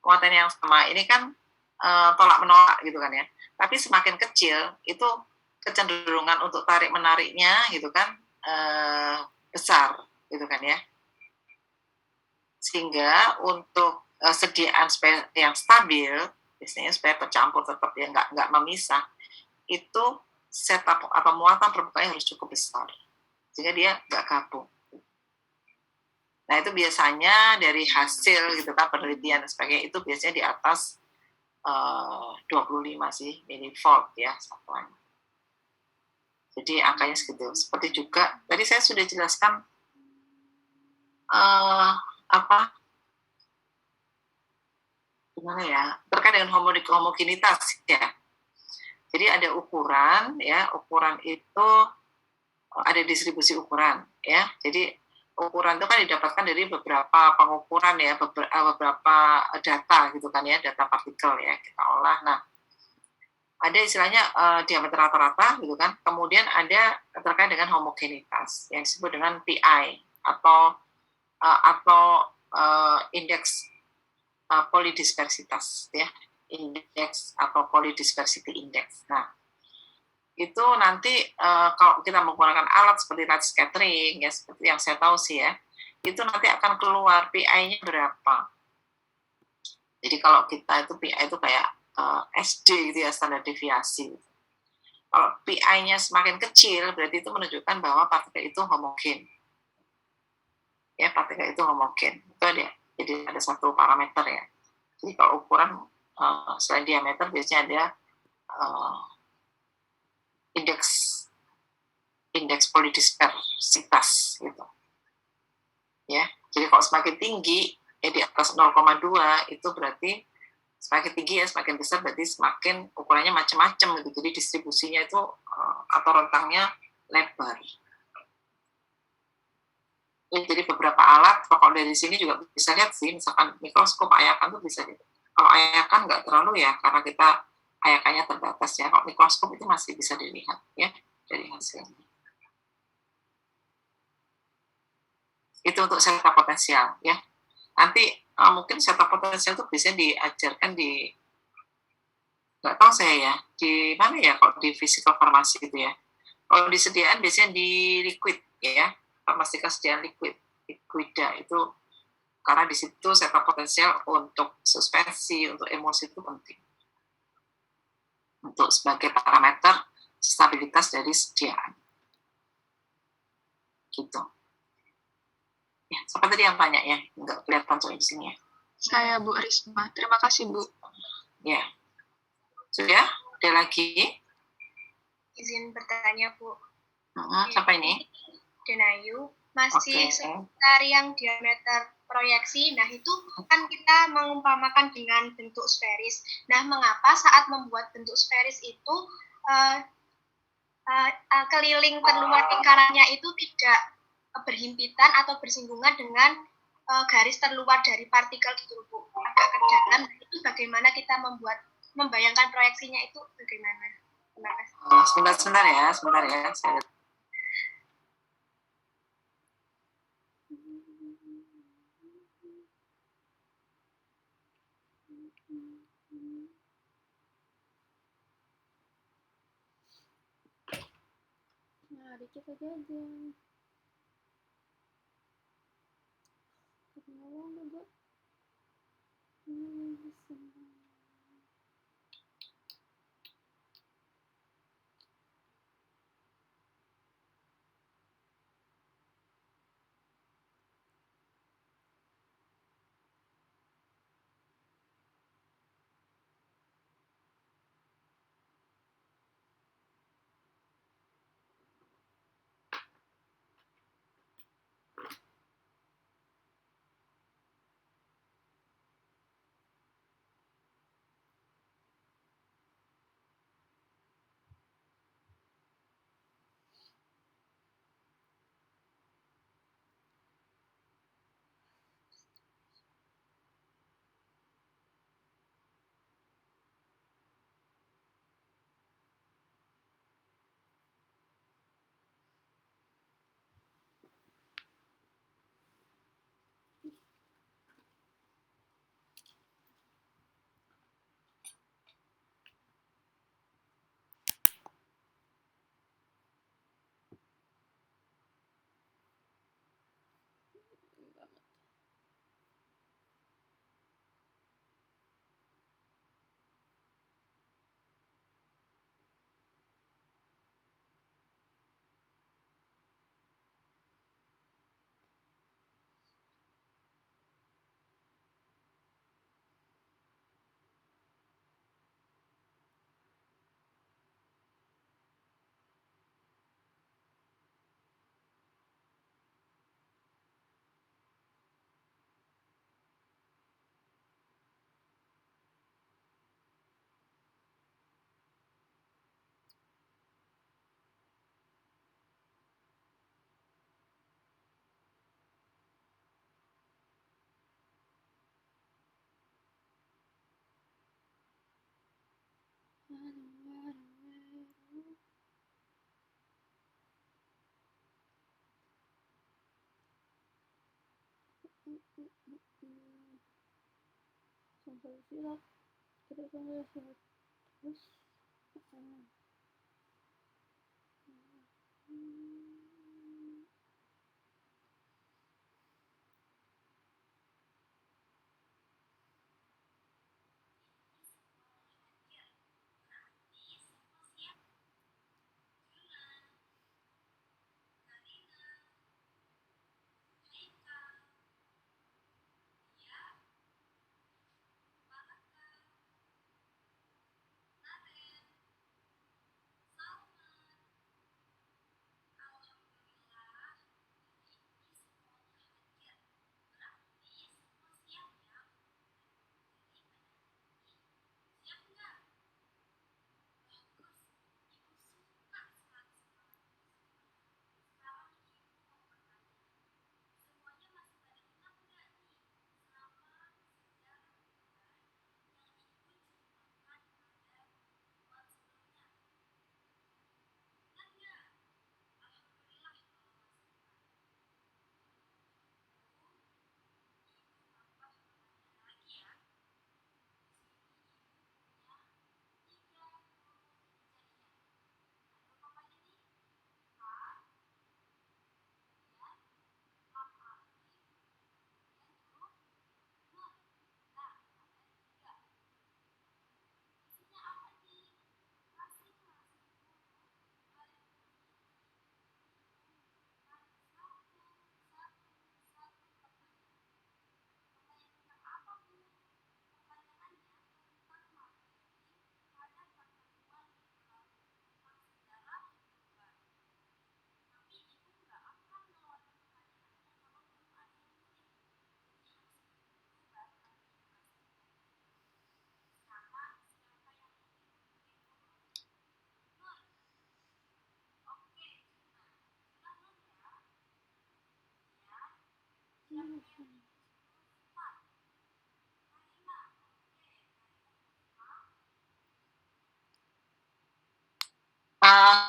Muatan yang sama ini kan tolak menolak gitu kan ya. Tapi semakin kecil itu kecenderungan untuk tarik menariknya gitu kan besar gitu kan ya. Sehingga untuk sediaan yang stabil, biasanya supaya bercampur tetap ya nggak memisah, itu setup atau muatan permukaannya harus cukup besar sehingga dia nggak gabung. Nah itu biasanya dari hasil gitu kan penelitian dan sebagainya itu biasanya di atas 25 sih millivolt ya satuannya. Jadi angkanya segitu. Seperti juga tadi saya sudah jelaskan gimana ya, terkait dengan homogenitas ya. Jadi ada ukuran ya, ukuran itu ada distribusi ukuran ya. Jadi ukuran itu kan didapatkan dari beberapa pengukuran ya, beberapa data gitu kan ya, data partikel ya kita olah. Nah, ada istilahnya diameter rata-rata gitu kan. Kemudian ada terkait dengan homogenitas yang disebut dengan PI atau indeks polidispersitas ya, indeks atau polydispersity index. Nah, itu nanti kalau kita menggunakan alat seperti light scattering ya, seperti yang saya tahu sih ya, itu nanti akan keluar PI-nya berapa. Jadi kalau kita itu PI itu kayak SD gitu ya, standar deviasi. Kalau PI-nya semakin kecil, berarti itu menunjukkan bahwa partikel itu homogen. Ya, partikel itu homogen. Itu ada. Jadi ada satu parameter ya. Jadi kalau ukuran selain diameter biasanya ada indeks polidispersitas gitu. Ya. Jadi kalau semakin tinggi ya di atas 0,2 itu berarti semakin tinggi ya, semakin besar berarti semakin ukurannya macam-macam gitu. Jadi distribusinya itu atau rentangnya lebar. Ya, jadi beberapa alat, kalau dari sini juga bisa lihat sih, misalkan mikroskop ayakan tuh bisa gitu. Kalau ayakan nggak terlalu ya, karena kita ayakannya terbatas ya. Kalau mikroskop itu masih bisa dilihat ya dari hasilnya. Itu untuk setup potensial ya. Nanti mungkin setup potensial itu bisa diajarkan di, nggak tahu saya ya, di mana ya kalau di physical farmasi itu ya. Kalau disediaan biasanya di liquid ya, farmasika sediaan liquida itu, karena di situ setup potensial untuk suspensi, untuk emulsi itu penting. Untuk sebagai parameter stabilitas dari sediaan. Gitu. Ya, siapa tadi yang tanya ya? Nggak kelihatan soalnya di sini ya. Saya Bu Risma. Terima kasih Bu. Ya. Sudah? Ada lagi? Izin bertanya Bu. Siapa ini? Denayu. Masih seputar yang diameter proyeksi. Nah, itu kan kita mengumpamakan dengan bentuk sferis. Nah, mengapa saat membuat bentuk sferis itu keliling terluar lingkarannya itu tidak berhimpitan atau bersinggungan dengan garis terluar dari partikel gitu Bu, agak ke dalam. Itu bagaimana kita membayangkan proyeksinya itu bagaimana? Terima kasih. Sebentar ya. Saya... Nah, dikit aja. Ketinggalan juga. sampai silat kita sampai silat terus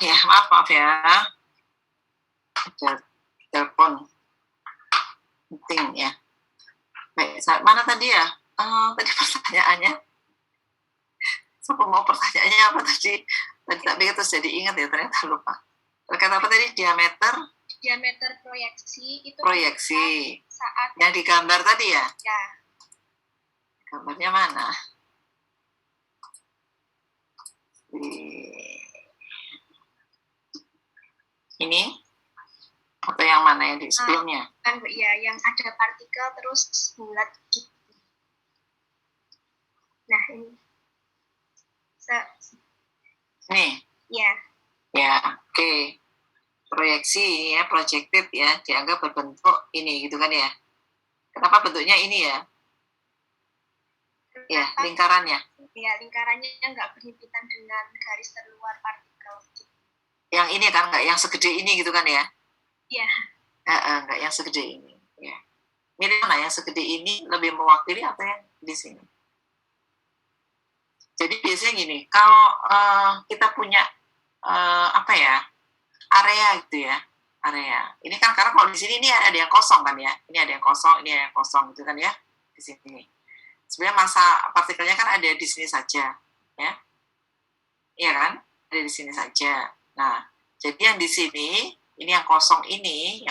Ya, maaf ya. Ada telepon penting ya. Baik, mana tadi ya? Tadi pertanyaannya. Siapa mau pertanyaannya apa tadi? Tapi terus jadi ingat ya, ternyata lupa. Kata apa tadi? Diameter proyeksi itu proyeksi saat yang digambar tadi ya? Ya. Gambarnya mana? Ini atau yang mana yang di sebelumnya? Kan ya, yang ada partikel terus bulat gitu. Nah, ini. Nih. Ya. Ya, oke. Proyeksi ya, projected ya, dianggap berbentuk ini gitu kan ya. Kenapa bentuknya ini ya? Ya, lingkarannya. Ya, lingkarannya nggak berhimpitan dengan garis terluar partikel. Yang ini kan nggak yang segede ini gitu kan ya? Iya. Nggak yang segede ini. Ya. Ini mana yang segede ini lebih mewakili apa yang di sini? Jadi biasanya gini, kalau kita punya apa ya, area gitu ya, area. Ini kan karena kalau di sini ini ada yang kosong kan ya, ini ada yang kosong, ini ada yang kosong gitu kan ya, di sini. Sebenarnya massa partikelnya kan ada di sini saja, ya, iya kan, ada di sini saja. Nah, jadi yang di sini, ini yang kosong ini,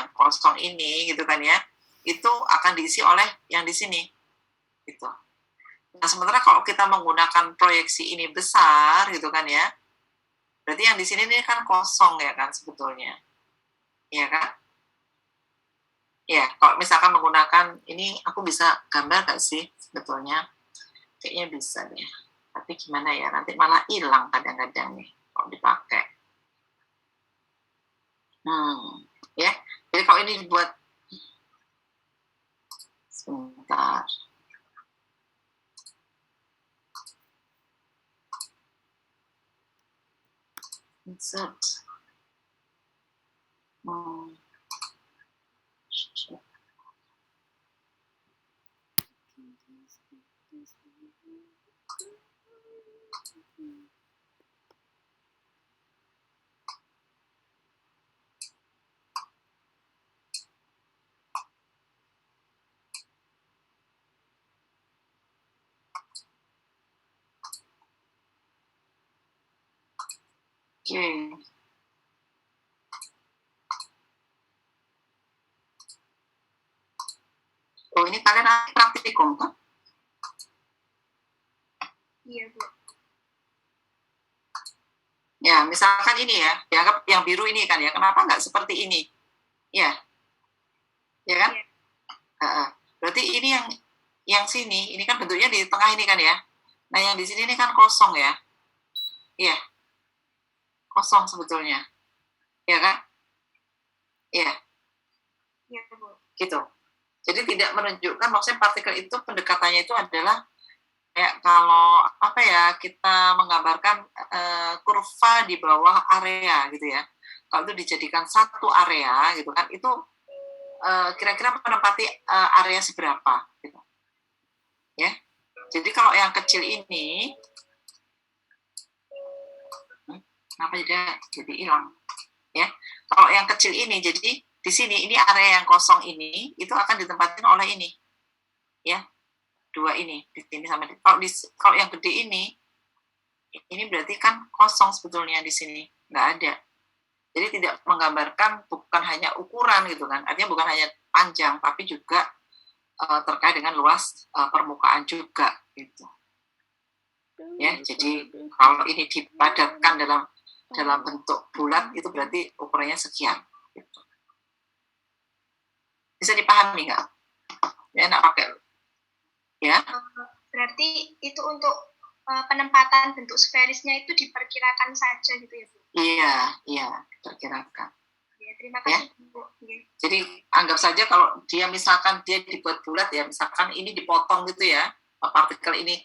gitu kan ya, itu akan diisi oleh yang di sini, gitu. Nah, sementara kalau kita menggunakan proyeksi ini besar, gitu kan ya, berarti yang di sini ini kan kosong ya kan sebetulnya, ya kan? Ya, kalau misalkan menggunakan ini, aku bisa gambar nggak sih sebetulnya? Kayaknya bisa deh. Tapi gimana ya, nanti malah hilang kadang-kadang nih kalau dipakai. Ya. Jadi kalau ini dibuat sebentar. Insert. Oke. Oh, ini kalian praktikum kan? Iya, Bu. Ya, misalkan ini ya, dianggap yang biru ini kan ya, kenapa nggak seperti ini? Ya, ya kan? Iya. Berarti ini yang sini, ini kan bentuknya di tengah ini kan ya. Nah, yang di sini ini kan kosong ya. Iya, kosong sebetulnya. Ya kan? Iya, Iya, Bu. gitu. Jadi tidak menunjukkan, maksudnya partikel itu pendekatannya itu adalah kayak kalau apa ya, kita menggambarkan kurva di bawah area gitu ya. Kalau itu dijadikan satu area gitu kan, itu kira-kira menempati area seberapa gitu. Ya. Jadi kalau yang kecil ini kenapa jadi hilang? Ya. Kalau yang kecil ini, jadi di sini ini area yang kosong ini itu akan ditempatin oleh ini. Ya. Dua ini di sini sama di, kalau yang gede ini berarti kan kosong sebetulnya di sini, nggak ada. Jadi tidak menggambarkan, bukan hanya ukuran gitu kan, artinya bukan hanya panjang tapi juga terkait dengan luas permukaan juga gitu. Ya, jadi kalau ini dipadatkan dalam bentuk bulat itu berarti ukurannya sekian. Gitu. Bisa dipahami nggak? Ya, enak pakai. Ya. Berarti itu untuk penempatan bentuk sferisnya itu diperkirakan saja gitu ya, Bu? Iya, diperkirakan. Ya, terima kasih, ya. Bu. Ya. Jadi anggap saja kalau dia misalkan dia dibuat bulat ya, misalkan ini dipotong gitu ya, partikel ini,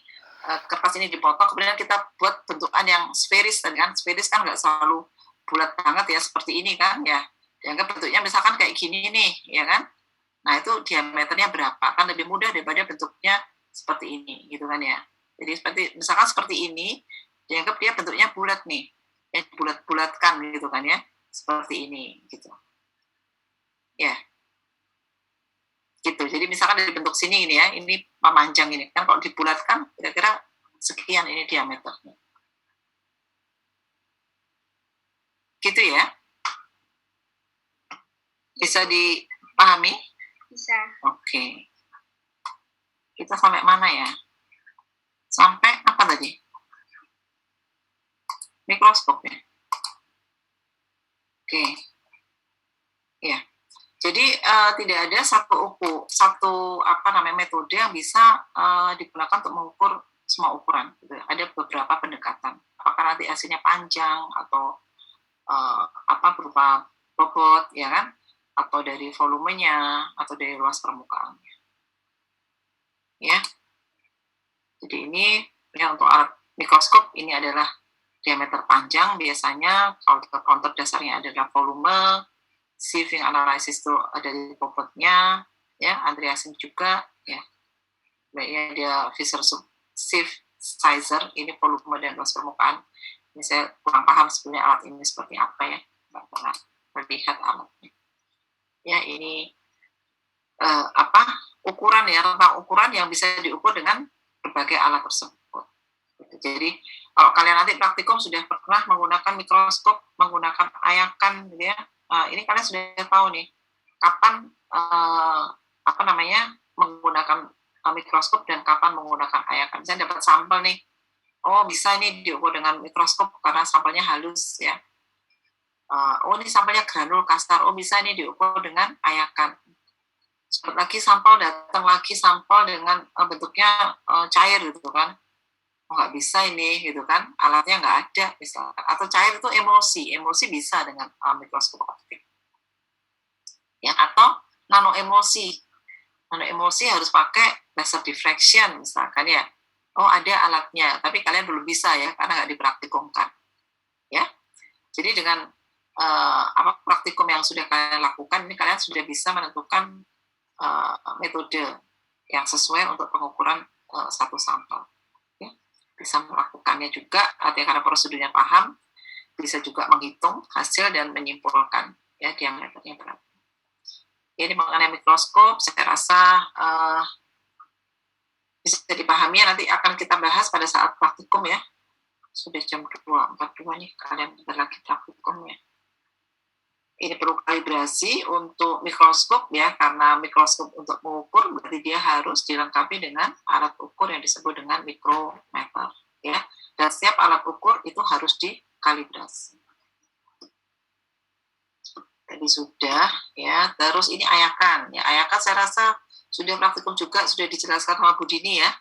kertas ini dipotong, kemudian kita buat bentukan yang sferis, kan sferis kan nggak selalu bulat banget ya, seperti ini kan ya, dianggap bentuknya misalkan kayak gini nih, ya kan? Nah itu diameternya berapa? Kan lebih mudah daripada bentuknya seperti ini, gitu kan ya. Jadi misalkan seperti ini, dianggap dia bentuknya bulat nih, ya bulat-bulatkan gitu kan ya, seperti ini gitu. Ya, gitu. Jadi misalkan dari bentuk sini ini ya, ini memanjang ini kan, kalau dibulatkan kira-kira sekian ini diameternya. Gitu ya? Bisa dipahami? Bisa. Oke. Kita sampai mana ya? Sampai apa tadi? Mikroskop ya. Oke. Ya. Jadi tidak ada satu metode yang bisa digunakan untuk mengukur semua ukuran. Gitu. Ada beberapa pendekatan. Apakah nanti hasilnya panjang atau berupa bobot, ya kan? Atau dari volumenya atau dari luas permukaannya. Ya. Jadi ini ya, untuk alat mikroskop ini adalah diameter panjang, biasanya kalau counter dasarnya adalah volume, sieving analysis itu ada di bobotnya, ya, Andreasen juga, ya, baiknya dia Fisher sieve sizer, ini volume dan luas permukaan. Ini saya kurang paham sebenarnya alat ini seperti apa ya, nggak pernah melihat alatnya. Ya, ini ukuran ya, rentang ukuran yang bisa diukur dengan berbagai alat tersebut. Jadi kalau kalian nanti praktikum sudah pernah menggunakan mikroskop, menggunakan ayakan, gitu ya, ini kalian sudah tahu nih kapan menggunakan mikroskop dan kapan menggunakan ayakan. Saya dapat sampel nih, oh bisa ini diukur dengan mikroskop karena sampelnya halus ya. Oh ini sampelnya granul kasar, oh bisa ini diukur dengan ayakan. Lagi sampel datang lagi sampel dengan bentuknya cair gitu kan, nggak bisa ini gitu kan, alatnya nggak ada misalkan, atau cair itu emosi bisa dengan mikroskop optik ya, atau nano emosi harus pakai laser diffraction misalkan ya, oh ada alatnya tapi kalian belum bisa ya karena nggak dipraktikumkan ya. Jadi dengan praktikum yang sudah kalian lakukan ini, kalian sudah bisa menentukan metode yang sesuai untuk pengukuran satu sampel. Ya. Bisa melakukannya juga, artinya karena prosedurnya paham, bisa juga menghitung hasil dan menyimpulkan ya diameternya berapa. Ini mengenai mikroskop, saya rasa bisa dipahami, nanti akan kita bahas pada saat praktikum ya. sudah jam 2.42 nih, kalian bentar lagi praktikum ya. Ini perlu kalibrasi untuk mikroskop ya, karena mikroskop untuk mengukur berarti dia harus dilengkapi dengan alat ukur yang disebut dengan mikrometer ya. Dan setiap alat ukur itu harus dikalibrasi. Tadi sudah ya. Terus ini ayakan ya. Ayakan saya rasa sudah praktikum juga, sudah dijelaskan sama Bu Dini ya.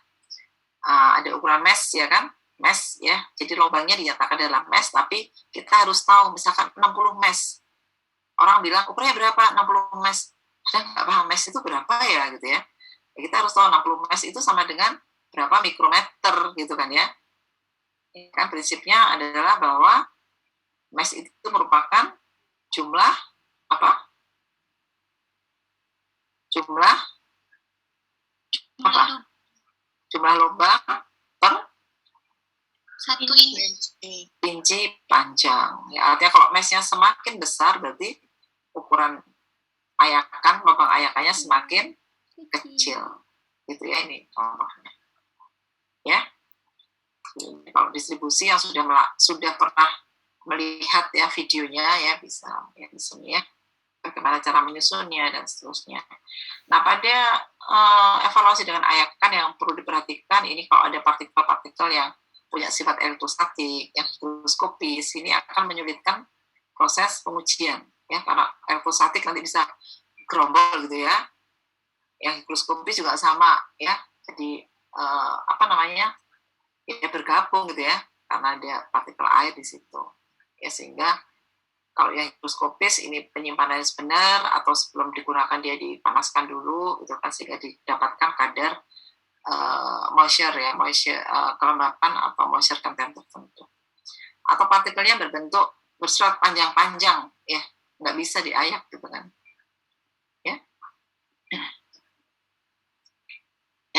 Ada ukuran mesh ya kan, mesh ya. Jadi lubangnya dinyatakan dalam mesh, tapi kita harus tahu misalkan 60 mesh. Orang bilang ukurannya berapa? 60 mesh. Saya nggak paham mesh itu berapa ya gitu ya. Kita harus tahu 60 mesh itu sama dengan berapa mikrometer gitu kan ya. Kan prinsipnya adalah bahwa mesh itu merupakan jumlah apa? Jumlah apa? Jumlah lubang per 1 inci panjang. Ya, artinya kalau meshnya semakin besar berarti ukuran ayakan, lubang ayakannya semakin kecil. Gitu ya, ini contohnya. Ya. Ini kalau distribusi yang sudah pernah melihat ya videonya ya bisa ya di sini ya. Bagaimana cara menyusunnya dan seterusnya. Nah, pada evaluasi dengan ayakan yang perlu diperhatikan ini kalau ada partikel-partikel yang punya sifat elektrostatik, yang mikroskopis, ini akan menyulitkan proses pengujian ya, karena elektrostatik nanti bisa gerombol gitu ya. Yang mikroskopis juga sama ya. Jadi ya bergabung gitu ya, karena ada partikel air di situ. Ya sehingga kalau yang mikroskopis ini penyimpanannya benar atau sebelum digunakan dia dipanaskan dulu itu kan sehingga didapatkan kadar moisture kelembapan atau moisture content tertentu. Atau partikelnya berserat panjang-panjang ya, nggak bisa diayak gitu kan. Ya.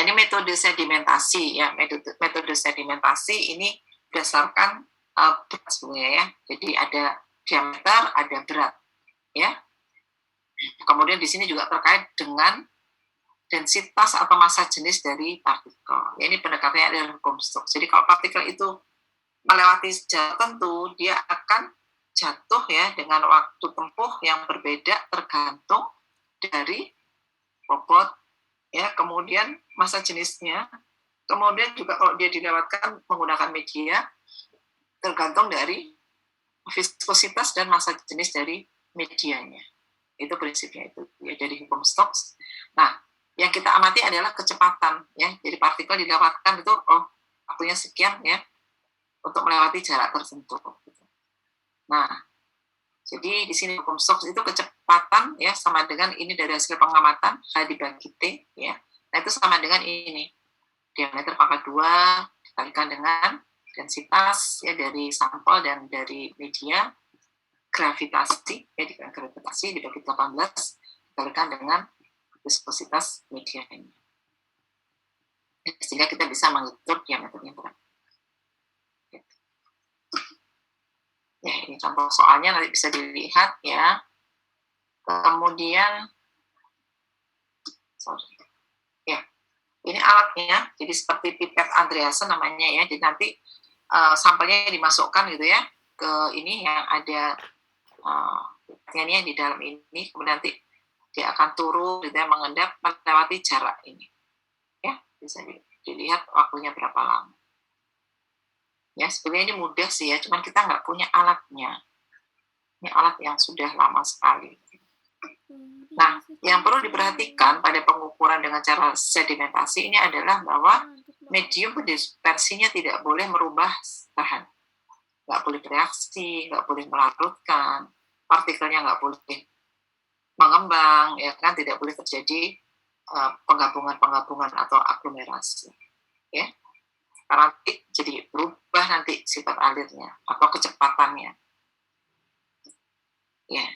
Ini metode sedimentasi ya, metode sedimentasi ini berdasarkan berat sebenarnya ya. Jadi ada diameter, ada berat ya. Kemudian di sini juga terkait dengan densitas atau massa jenis dari partikel. Ya, ini pendekatannya adalah Comstock. Jadi kalau partikel itu melewati jarak tertentu, dia akan jatuh ya dengan waktu tempuh yang berbeda tergantung dari bobot ya, kemudian massa jenisnya, kemudian juga kalau dia dilewatkan menggunakan media tergantung dari viskositas dan massa jenis dari medianya. Itu prinsipnya itu ya, dari hukum Stokes. Nah, yang kita amati adalah kecepatan ya. Jadi partikel dilewatkan itu waktunya sekian ya untuk melewati jarak tertentu. Nah, jadi di sini hukum Stokes itu kecepatan ya sama dengan ini dari hasil pengamatan H dibagi T ya. Nah, itu sama dengan ini. Diameter pangkat 2 dikalikan dengan densitas ya dari sampel dan dari media, gravitasi ya, dengan gravitasi dibagi 18 dikalikan dengan viskositas medianya. Sehingga kita bisa mengukur diameternya berapa. Ya, ini contoh soalnya nanti bisa dilihat ya. Kemudian ya, ini alatnya. Jadi seperti pipet Andreasen namanya ya. Jadi nanti sampelnya dimasukkan gitu ya ke ini yang ada pipetnya di dalam ini. Kemudian nanti dia akan turun gitu ya, mengendap melewati jarak ini. Ya, bisa dilihat waktunya berapa lama. Ya, sebenarnya ini mudah sih ya, cuman kita nggak punya alatnya. Ini alat yang sudah lama sekali. Nah, yang perlu diperhatikan pada pengukuran dengan cara sedimentasi ini adalah bahwa medium dispersinya tidak boleh merubah bahan. Nggak boleh bereaksi, nggak boleh melarutkan, partikelnya nggak boleh mengembang, ya kan, tidak boleh terjadi penggabungan atau aglomerasi. Ya. Karena nanti jadi berubah nanti sifat alirnya atau kecepatannya. Ya.